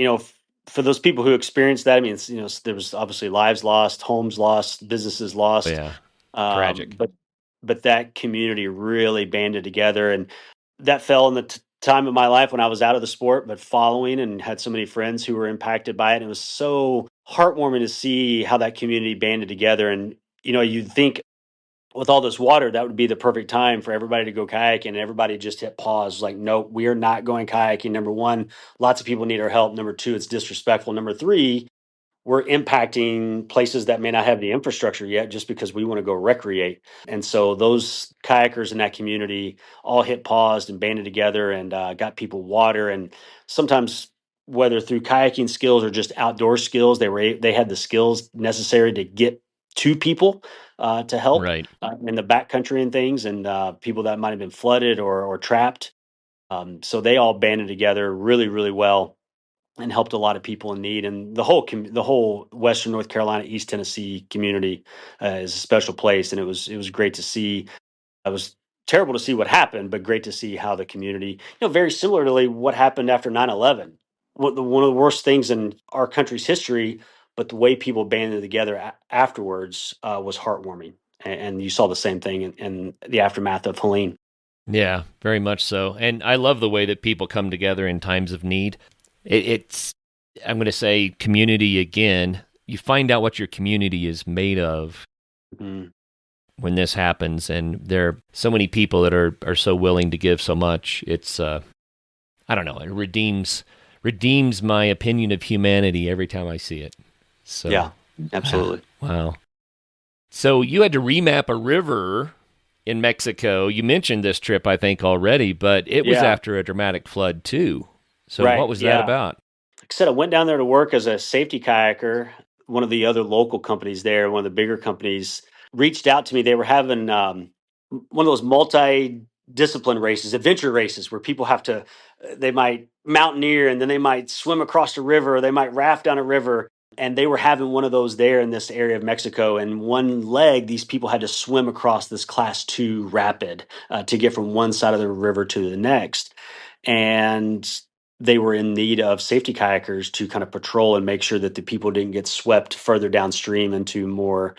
for those people who experienced that, I mean, there was obviously lives lost, homes lost, businesses Oh, lost. yeah. Um, Tragic. but, but that community really banded together. And that fell in the time of my life when I was out of the sport, but following, and had so many friends who were impacted by it. And it was so heartwarming to see how that community banded together. And, you'd think with all this water, that would be the perfect time for everybody to go kayaking, and everybody just hit pause. Like, nope, we are not going kayaking. Number one, lots of people need our help. Number two, it's disrespectful. Number three, we're impacting places that may not have the infrastructure yet just because we want to go recreate. And so those kayakers in that community all hit paused and banded together and got people water. And sometimes, whether through kayaking skills or just outdoor skills, they had the skills necessary to get to people to help Right. in the backcountry and things, and people that might have been flooded or trapped. So they all banded together really, really well and helped a lot of people in need. And the whole Western North Carolina, East Tennessee community is a special place, and it was great to see. It was terrible to see what happened, but great to see how the community, very similarly what happened after 9/11. One of the worst things in our country's history, but the way people banded together afterwards was heartwarming. And you saw the same thing in the aftermath of Helene. Yeah, very much so. And I love the way that people come together in times of need. It's, I'm going to say community again. You find out what your community is made of Mhm. when this happens. And there are so many people that are so willing to give so much. It's, I don't know, it redeems my opinion of humanity every time I see it. So, Yeah, absolutely. wow. So you had to remap a river in Mexico. You mentioned this trip, I think, already, but it was Yeah, after a dramatic flood too. So what right. was that Yeah. about? Like I said, I went down there to work as a safety kayaker. One of the other local companies there, one of the bigger companies, reached out to me. They were having one of those multi-discipline races, adventure races, where people have to, they might mountaineer and then they might swim across a river, or they might raft down a river. And they were having one of those there in this area of Mexico. And one leg, these people had to swim across this class 2 rapid to get from one side of the river to the next. And they were in need of safety kayakers to kind of patrol and make sure that the people didn't get swept further downstream into more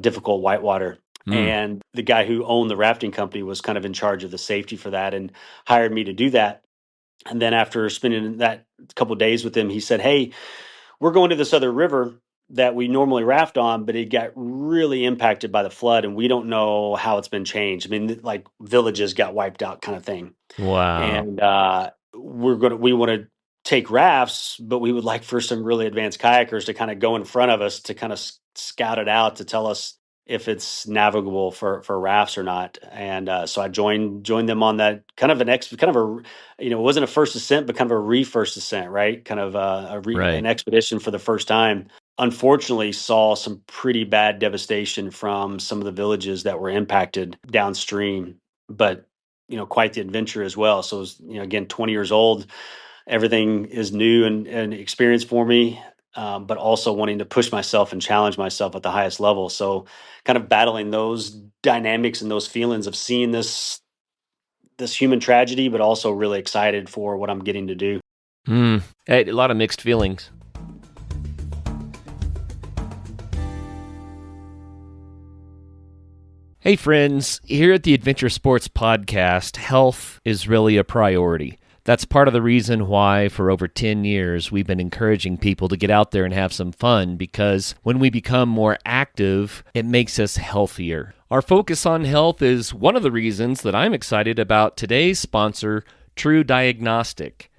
difficult whitewater. Mm, And the guy who owned the rafting company was kind of in charge of the safety for that and hired me to do that. And then after spending that couple of days with him, he said, "Hey, we're going to this other river that we normally raft on, but it got really impacted by the flood, and we don't know how it's been changed. I mean, like villages got wiped out, kind of thing." wow. And we want to take rafts, but we would like for some really advanced kayakers to kind of go in front of us to kind of scout it out to tell us if it's navigable for rafts or not. And so I joined them on that kind of it wasn't a first ascent, but kind of a first ascent, right? Kind of an Right. expedition for the first time. Unfortunately, saw some pretty bad devastation from some of the villages that were impacted downstream, but quite the adventure as well. So it was, again, 20 years old, everything is new and experience for me, but also wanting to push myself and challenge myself at the highest level. So kind of battling those dynamics and those feelings of seeing this human tragedy, but also really excited for what I'm getting to do. A lot of mixed feelings. Hey friends, here at the Adventure Sports Podcast, health is really a priority. That's part of the reason why for over 10 years we've been encouraging people to get out there and have some fun, because when we become more active, it makes us healthier. Our focus on health is one of the reasons that I'm excited about today's sponsor, True Diagnostic.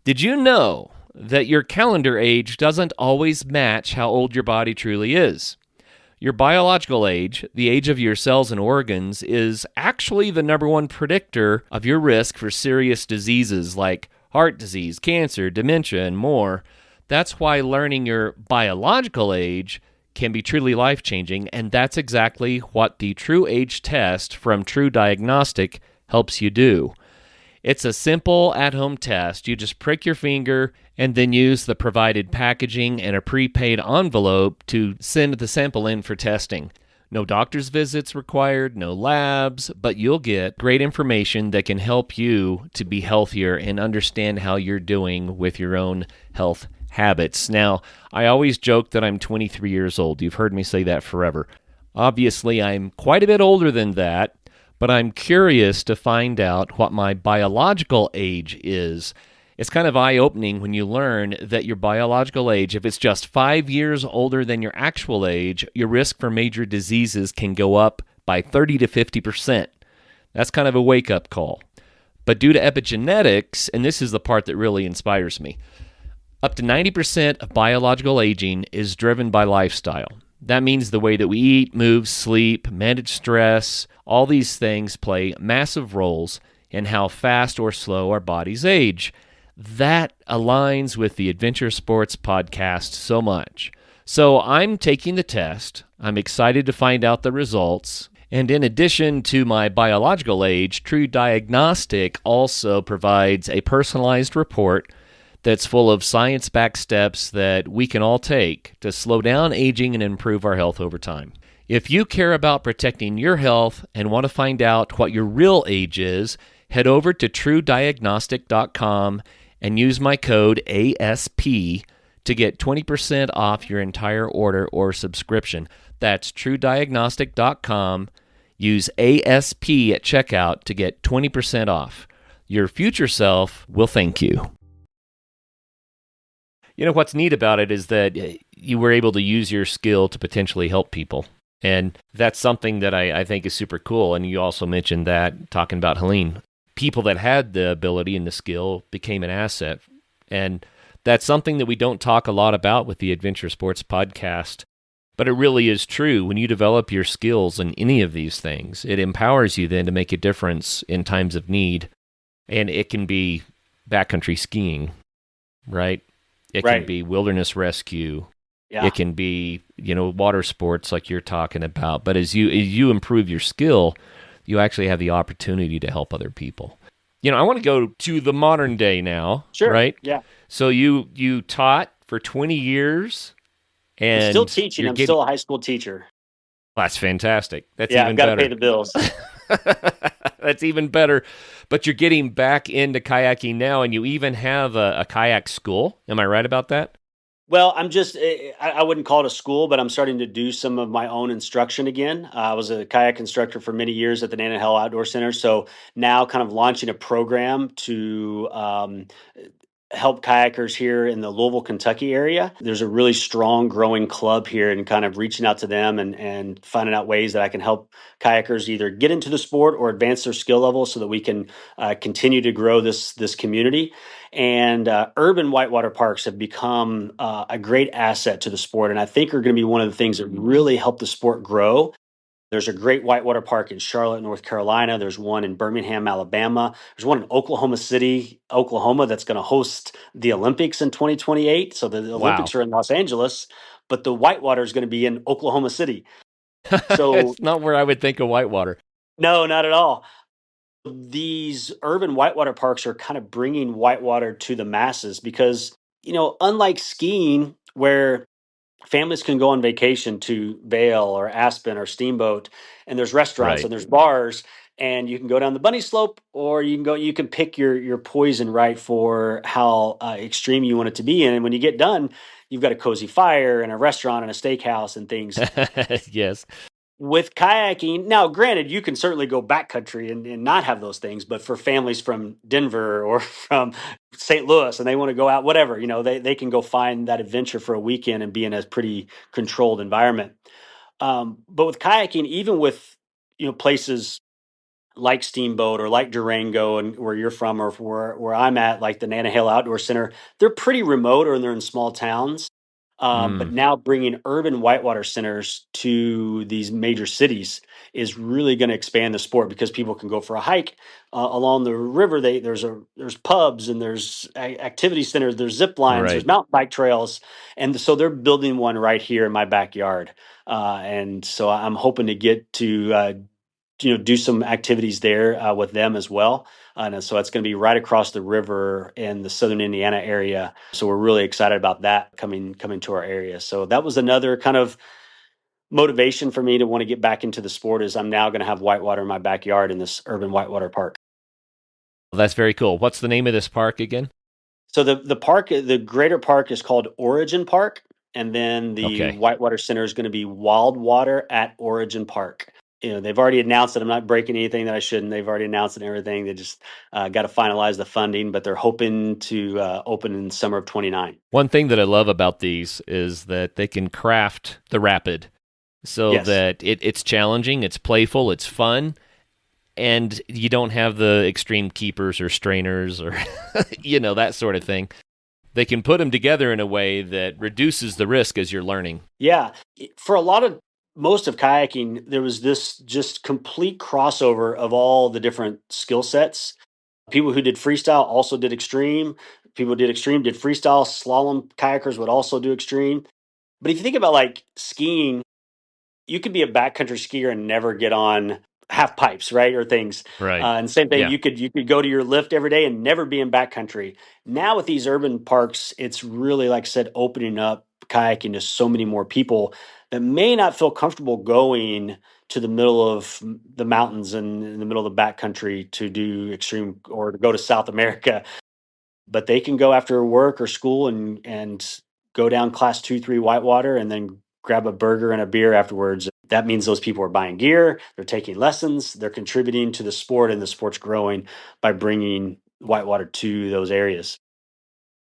Did you know that your calendar age doesn't always match how old your body truly is? Your biological age, the age of your cells and organs, is actually the number one predictor of your risk for serious diseases like heart disease, cancer, dementia, and more. That's why learning your biological age can be truly life-changing, and that's exactly what the True Age test from True Diagnostic helps you do. It's a simple at-home test. You just prick your finger and then use the provided packaging and a prepaid envelope to send the sample in for testing. No doctor's visits required, no labs, but you'll get great information that can help you to be healthier and understand how you're doing with your own health habits. Now, I always joke that I'm 23 years old. You've heard me say that forever. Obviously, I'm quite a bit older than that, but I'm curious to find out what my biological age is. It's kind of eye-opening when you learn that your biological age, if it's just 5 years older than your actual age, your risk for major diseases can go up by 30 to 50%. That's kind of a wake-up call. But due to epigenetics, and this is the part that really inspires me, up to 90% of biological aging is driven by lifestyle. That means the way that we eat, move, sleep, manage stress, all these things play massive roles in how fast or slow our bodies age. That aligns with the Adventure Sports Podcast so much. So I'm taking the test. I'm excited to find out the results. And in addition to my biological age, True Diagnostic also provides a personalized report that's full of science-backed steps that we can all take to slow down aging and improve our health over time. If you care about protecting your health and want to find out what your real age is, head over to truediagnostic.com and use my code ASP to get 20% off your entire order or subscription. That's truediagnostic.com. Use ASP at checkout to get 20% off. Your future self will thank you. You know, what's neat about it is that you were able to use your skill to potentially help people. And that's something that I think is super cool. And you also mentioned that, talking about Helene. People that had the ability and the skill became an asset. And that's something that we don't talk a lot about with the Adventure Sports Podcast. But it really is true. When you develop your skills in any of these things, it empowers you then to make a difference in times of need. And it can be backcountry skiing, right? It can be wilderness rescue. Yeah. It can be, water sports like you're talking about. But as you improve your skill, you actually have the opportunity to help other people. I want to go to the modern day now. Sure. Right? Yeah. So you taught for 20 years. And I'm still teaching. I'm still a high school teacher. That's fantastic. That's even better. I've got to pay the bills. That's even better. But you're getting back into kayaking now, and you even have a kayak school. Am I right about that? Well, I wouldn't call it a school, but I'm starting to do some of my own instruction again. I was a kayak instructor for many years at the Nantahala Outdoor Center. So now kind of launching a program to help kayakers here in the Louisville, Kentucky area. There's a really strong growing club here, and kind of reaching out to them and finding out ways that I can help kayakers either get into the sport or advance their skill level so that we can continue to grow this community. And urban whitewater parks have become a great asset to the sport, and I think are going to be one of the things that really help the sport grow. There's a great whitewater park in Charlotte, North Carolina. There's one in Birmingham, Alabama. There's one in Oklahoma City, Oklahoma, that's going to host the Olympics in 2028. So the Wow. Olympics are in Los Angeles, but the whitewater is going to be in Oklahoma City. So It's not where I would think of Whitewater. no, not at all. These urban whitewater parks are kind of bringing whitewater to the masses because, unlike skiing, where families can go on vacation to Vail or Aspen or Steamboat, and there's restaurants Right. and there's bars, and you can go down the bunny slope, or you can pick your poison right for how extreme you want it to be in. And when you get done, you've got a cozy fire and a restaurant and a steakhouse and things. Yes. With kayaking, now granted, you can certainly go backcountry and not have those things, but for families from Denver or from St. Louis and they want to go out, whatever, they can go find that adventure for a weekend and be in a pretty controlled environment. But with kayaking, even with places like Steamboat or like Durango and where you're from, or where I'm at, like the Nanahail Outdoor Center, they're pretty remote or they're in small towns. But Mm, now bringing urban whitewater centers to these major cities is really going to expand the sport because people can go for a hike along the river. There's pubs and there's activity centers, there's zip lines, there's right. mountain bike trails, and so they're building one right here in my backyard. And so I'm hoping to get to do some activities there with them as well. And so it's going to be right across the river in the southern Indiana area. So we're really excited about that coming to our area. So that was another kind of motivation for me to want to get back into the sport. Is I'm now going to have whitewater in my backyard in this urban whitewater park. Well, that's very cool. What's the name of this park again? So the park, the greater park, is called Origin Park, and then the Okay. Whitewater Center is going to be Wild Water at Origin Park. They've already announced it. I'm not breaking anything that I shouldn't. They've already announced it and everything. They just got to finalize the funding, but they're hoping to open in summer of 29. One thing that I love about these is that they can craft the rapid so Yes. that it's challenging, it's playful, it's fun, and you don't have the extreme keepers or strainers or that sort of thing. They can put them together in a way that reduces the risk as you're learning. Yeah. For most of kayaking, there was this just complete crossover of all the different skill sets. People who did freestyle also did extreme. People who did extreme did freestyle. Slalom kayakers would also do extreme. But if you think about like skiing, you could be a backcountry skier and never get on half pipes, right, or things. Right. And same thing, Yeah. you could go to your lift every day and never be in backcountry. Now with these urban parks, it's really, like I said, opening up kayaking to so many more people that may not feel comfortable going to the middle of the mountains and in the middle of the backcountry to do extreme or to go to South America, but they can go after work or school and go down class 2, 3 whitewater and then grab a burger and a beer afterwards. That means those people are buying gear, they're taking lessons, they're contributing to the sport, and the sport's growing by bringing whitewater to those areas.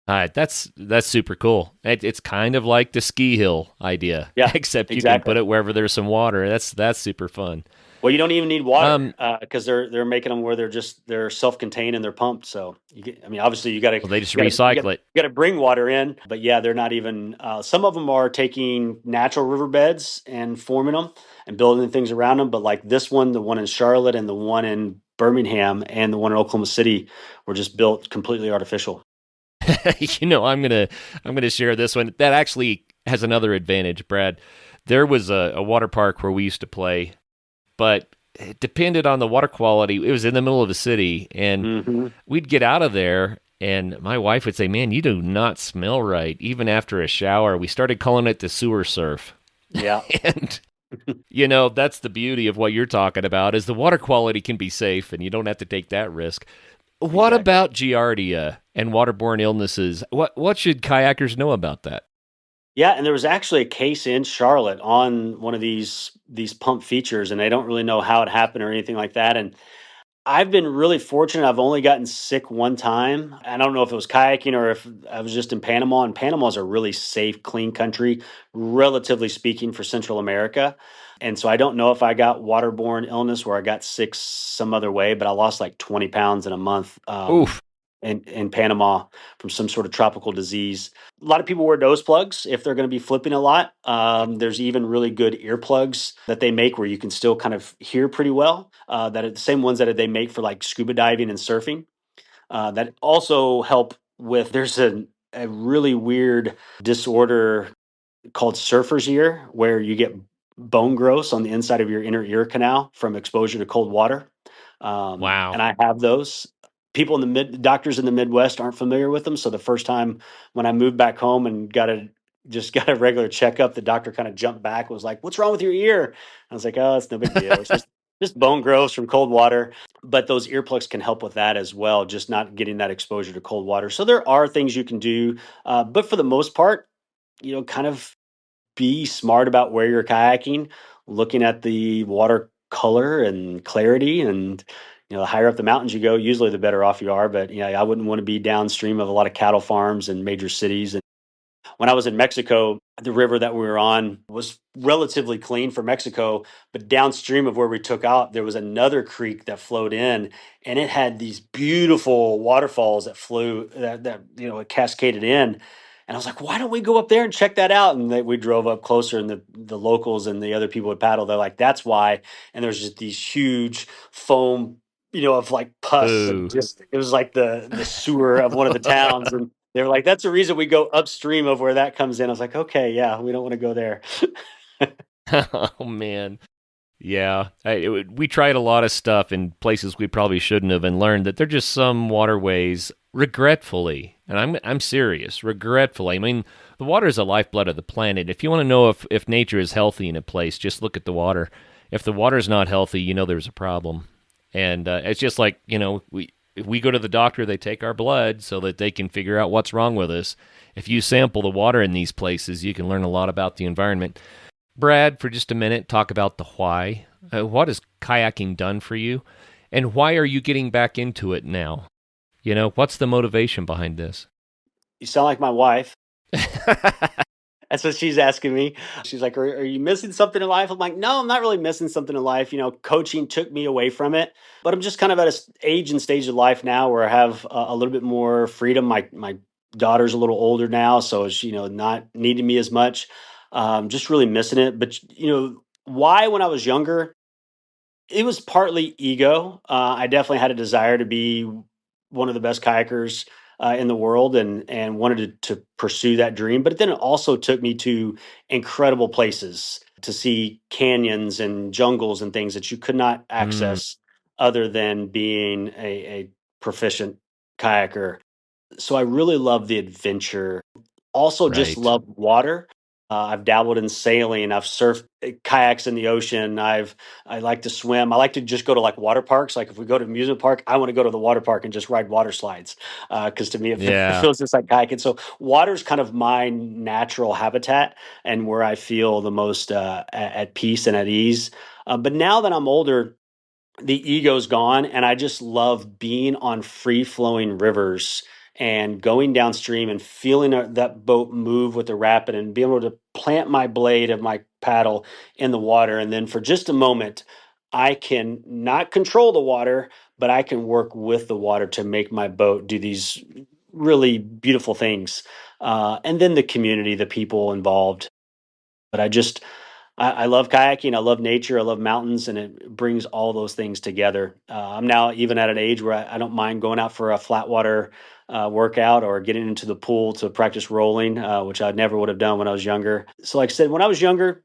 All right, that's super cool. It's kind of like the ski hill idea, Yeah, except you can exactly. put it wherever there's some water. That's super fun. Well, you don't even need water Um, because they're making them where they're self-contained and they're pumped. So I mean, obviously you got to well, they just you got recycle it. to bring water in, but yeah, they're not even. Some of them are taking natural riverbeds and forming them and building things around them. But like this one, the one in Charlotte and the one in Birmingham and the one in Oklahoma City were just built completely artificial. I'm gonna share this one. That actually has another advantage, Brad. There was a water park where we used to play, but it depended on the water quality. It was in the middle of the city, and Hmm. we'd get out of there, and my wife would say, "Man, you do not smell right." Even after a shower, we started calling it the sewer surf. Yeah, And that's the beauty of what you're talking about is the water quality can be safe, and you don't have to take that risk. What exactly. about giardia and waterborne illnesses? What should kayakers know about that? Yeah, and there was actually a case in Charlotte on one of these pump features, and they don't really know how it happened or anything like that. And I've been really fortunate. I've only gotten sick one time. I don't know if it was kayaking or if I was just in Panama. And Panama is a really safe, clean country, relatively speaking, for Central America. And so I don't know if I got waterborne illness where I got sick some other way, but I lost like 20 pounds in a month Oof. in Panama from some sort of tropical disease. A lot of people wear nose plugs if they're going to be flipping a lot. There's even really good earplugs that they make where you can still kind of hear pretty well. That are the same ones that they make for like scuba diving and surfing. That also help with. There's a really weird disorder called surfer's ear, where you get bone growth on the inside of your inner ear canal from exposure to cold water. And Wow. I have those. People in the doctors in the Midwest aren't familiar with them. So the first time when I moved back home and got a regular checkup, the doctor kind of jumped back, was like, "What's wrong with your ear?" I was like, "Oh, it's no big deal. It's just bone growth from cold water." But those earplugs can help with that as well, just not getting that exposure to cold water. So there are things you can do, but for the most part, kind of be smart about where you're kayaking, looking at the water color and clarity. And, the higher up the mountains you go, usually the better off you are. But, I wouldn't want to be downstream of a lot of cattle farms and major cities. When I was in Mexico, the river that we were on was relatively clean for Mexico, but downstream of where we took out, there was another creek that flowed in, and it had these beautiful waterfalls that flew that it cascaded in. And I was like, why don't we go up there and check that out? And we drove up closer, and the locals and the other people would paddle. They're like, that's why. And there's just these huge foam, of like pus, and Boo. just it was like the sewer of one of the towns. And they were like, that's the reason we go upstream of where that comes in. I was like, okay, yeah, we don't want to go there. Oh man. Yeah, we tried a lot of stuff in places we probably shouldn't have, and learned that they're just some waterways, regretfully, and I'm serious, regretfully. I mean, the water is the lifeblood of the planet. If you want to know if nature is healthy in a place, just look at the water. If the water is not healthy, there's a problem. And it's just like if we go to the doctor, they take our blood so that they can figure out what's wrong with us. If you sample the water in these places, you can learn a lot about the environment. Brad, for just a minute, talk about the why. What has kayaking done for you? And why are you getting back into it now? What's the motivation behind this? You sound like my wife. That's what she's asking me. She's like, are you missing something in life? I'm like, no, I'm not really missing something in life. Coaching took me away from it, but I'm just kind of at a age and stage of life now where I have a little bit more freedom. My daughter's a little older now, so she, not needing me as much. Just really missing it. But, why when I was younger, it was partly ego. I definitely had a desire to be one of the best kayakers in the world, and wanted to pursue that dream. But then it also took me to incredible places to see canyons and jungles and things that you could not Mm, access other than being a proficient kayaker. So I really love the adventure. Also, just right. love water. I've dabbled in sailing. I've surfed kayaks in the ocean. I like to swim. I like to just go to like water parks. Like if we go to amusement park, I want to go to the water park and just ride water slides because to me it, it Yeah. feels just like kayaking. So water's kind of my natural habitat and where I feel the most at peace and at ease. But now that I'm older, the ego's gone, and I just love being on free flowing rivers and going downstream and feeling that boat move with the rapid and being able to plant my blade of my paddle in the water. And then for just a moment, I can not control the water, but I can work with the water to make my boat do these really beautiful things. And then the community, the people involved. But I love kayaking. I love nature. I love mountains, and it brings all those things together. I'm now even at an age where I don't mind going out for a flat water workout or getting into the pool to practice rolling, which I never would have done when I was younger. So, like I said, when I was younger,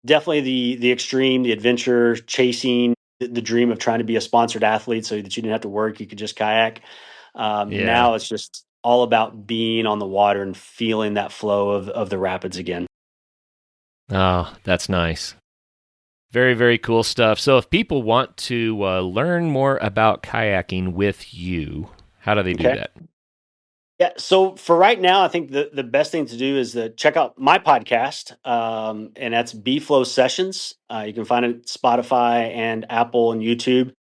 definitely the extreme, the adventure, chasing the dream of trying to be a sponsored athlete, so that you didn't have to work, you could just kayak. Yeah. Now it's just all about being on the water and feeling that flow of the rapids again. Oh, that's nice. Very, very cool stuff. So, if people want to learn more about kayaking with you, how do they do Okay. that? Yeah. So for right now, I think the best thing to do is to check out my podcast, and that's B Flow Sessions. You can find it at Spotify and Apple and YouTube.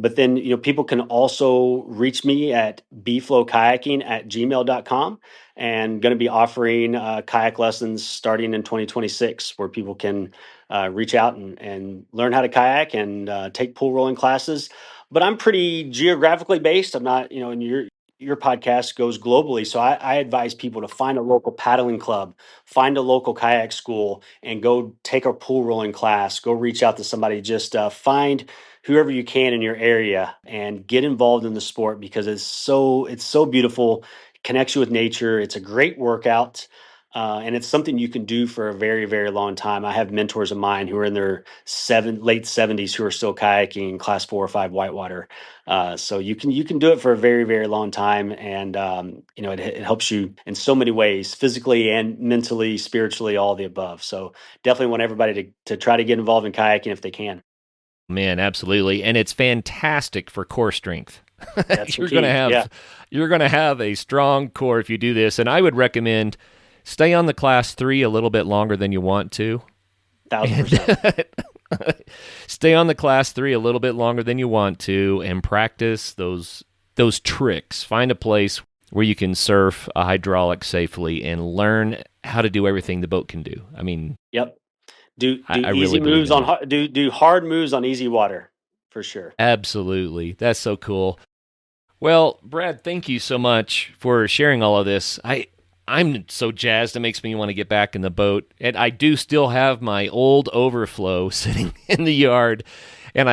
But then, people can also reach me at bflowkayaking@gmail.com, and going to be offering kayak lessons starting in 2026, where people can reach out and learn how to kayak and take pool rolling classes. But I'm pretty geographically based. I'm not, and your podcast goes globally. So I advise people to find a local paddling club, find a local kayak school, and go take a pool rolling class. Go reach out to somebody. Just find whoever you can in your area and get involved in the sport, because it's so beautiful. It connects you with nature. It's a great workout. And it's something you can do for a very, very long time. I have mentors of mine who are in their late 70s who are still kayaking class 4 or 5 whitewater. So you can do it for a very, very long time, and it helps you in so many ways, physically and mentally, spiritually, all the above. So definitely want everybody to try to get involved in kayaking if they can. Man, absolutely. And it's fantastic for core strength. That's the You're key. going to have Yeah, you're going to have a strong core if you do this. And I would recommend stay on the class 3 a little bit longer than you want to. 1,000%. Stay on the class 3 a little bit longer than you want to and practice those tricks. Find a place where you can surf a hydraulic safely and learn how to do everything the boat can do. I mean, Yep. Do I easy really believe moves in on that. do hard moves on easy water for sure. Absolutely. That's so cool. Well, Brad, thank you so much for sharing all of this. I'm so jazzed. It makes me want to get back in the boat. And I do still have my old overflow sitting in the yard. And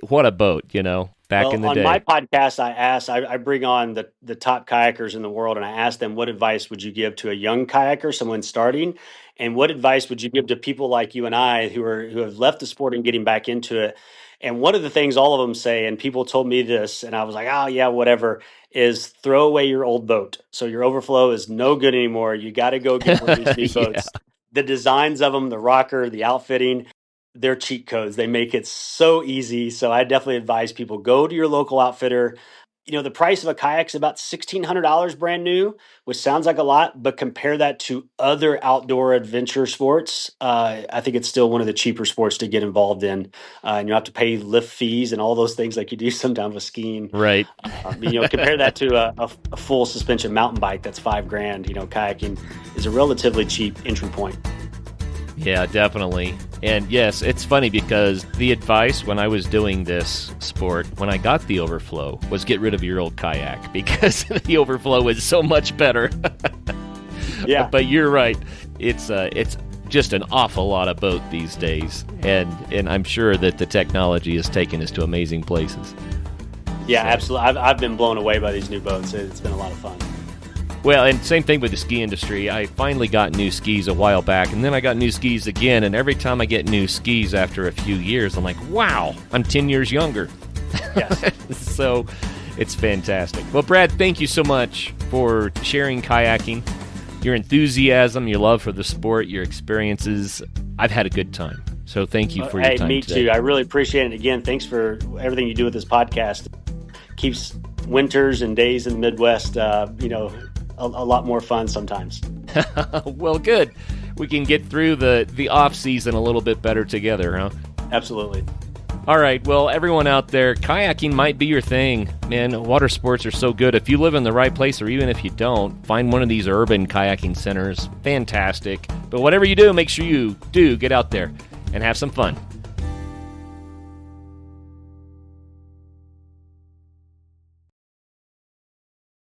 what a boat, back Well, in the on day. my podcast, I bring on the top kayakers in the world, and I ask them, what advice would you give to a young kayaker, someone starting, and what advice would you give to people like you and I who have left the sport and getting back into it? And one of the things all of them say, and people told me this, and I was like, oh yeah, whatever, is throw away your old boat. So your overflow is no good anymore. You got to go get one of these new Yeah. boats. The designs of them, the rocker, the outfitting, they're cheat codes. They make it so easy. So I definitely advise people, go to your local outfitter. The price of a kayak is about $1,600 brand new, which sounds like a lot, but compare that to other outdoor adventure sports. I think it's still one of the cheaper sports to get involved in. And you don't have to pay lift fees and all those things like you do sometimes with skiing. Right. Compare that to a full suspension mountain bike that's $5,000. Kayaking is a relatively cheap entry point. Yeah, definitely. And yes, it's funny because the advice when I was doing this sport, when I got the overflow, was get rid of your old kayak because the overflow is so much better. Yeah. But you're right. It's just an awful lot of boat these days. And I'm sure that the technology has taken us to amazing places. Yeah, absolutely. I've been blown away by these new boats. It's been a lot of fun. Well, and same thing with the ski industry. I finally got new skis a while back, and then I got new skis again, and every time I get new skis after a few years, I'm like, wow, I'm 10 years younger. Yes. So it's fantastic. Well, Brad, thank you so much for sharing kayaking, your enthusiasm, your love for the sport, your experiences. I've had a good time. So thank you for your time me today. too. I really appreciate it. Again, thanks for everything you do with this podcast. Keeps winters and days in the Midwest, a lot more fun sometimes. Well, good. We can get through the off season a little bit better together, huh? Absolutely. All right. Well, everyone out there, kayaking might be your thing. Man, water sports are so good. If you live in the right place, or even if you don't, find one of these urban kayaking centers. Fantastic. But whatever you do, make sure you do get out there and have some fun.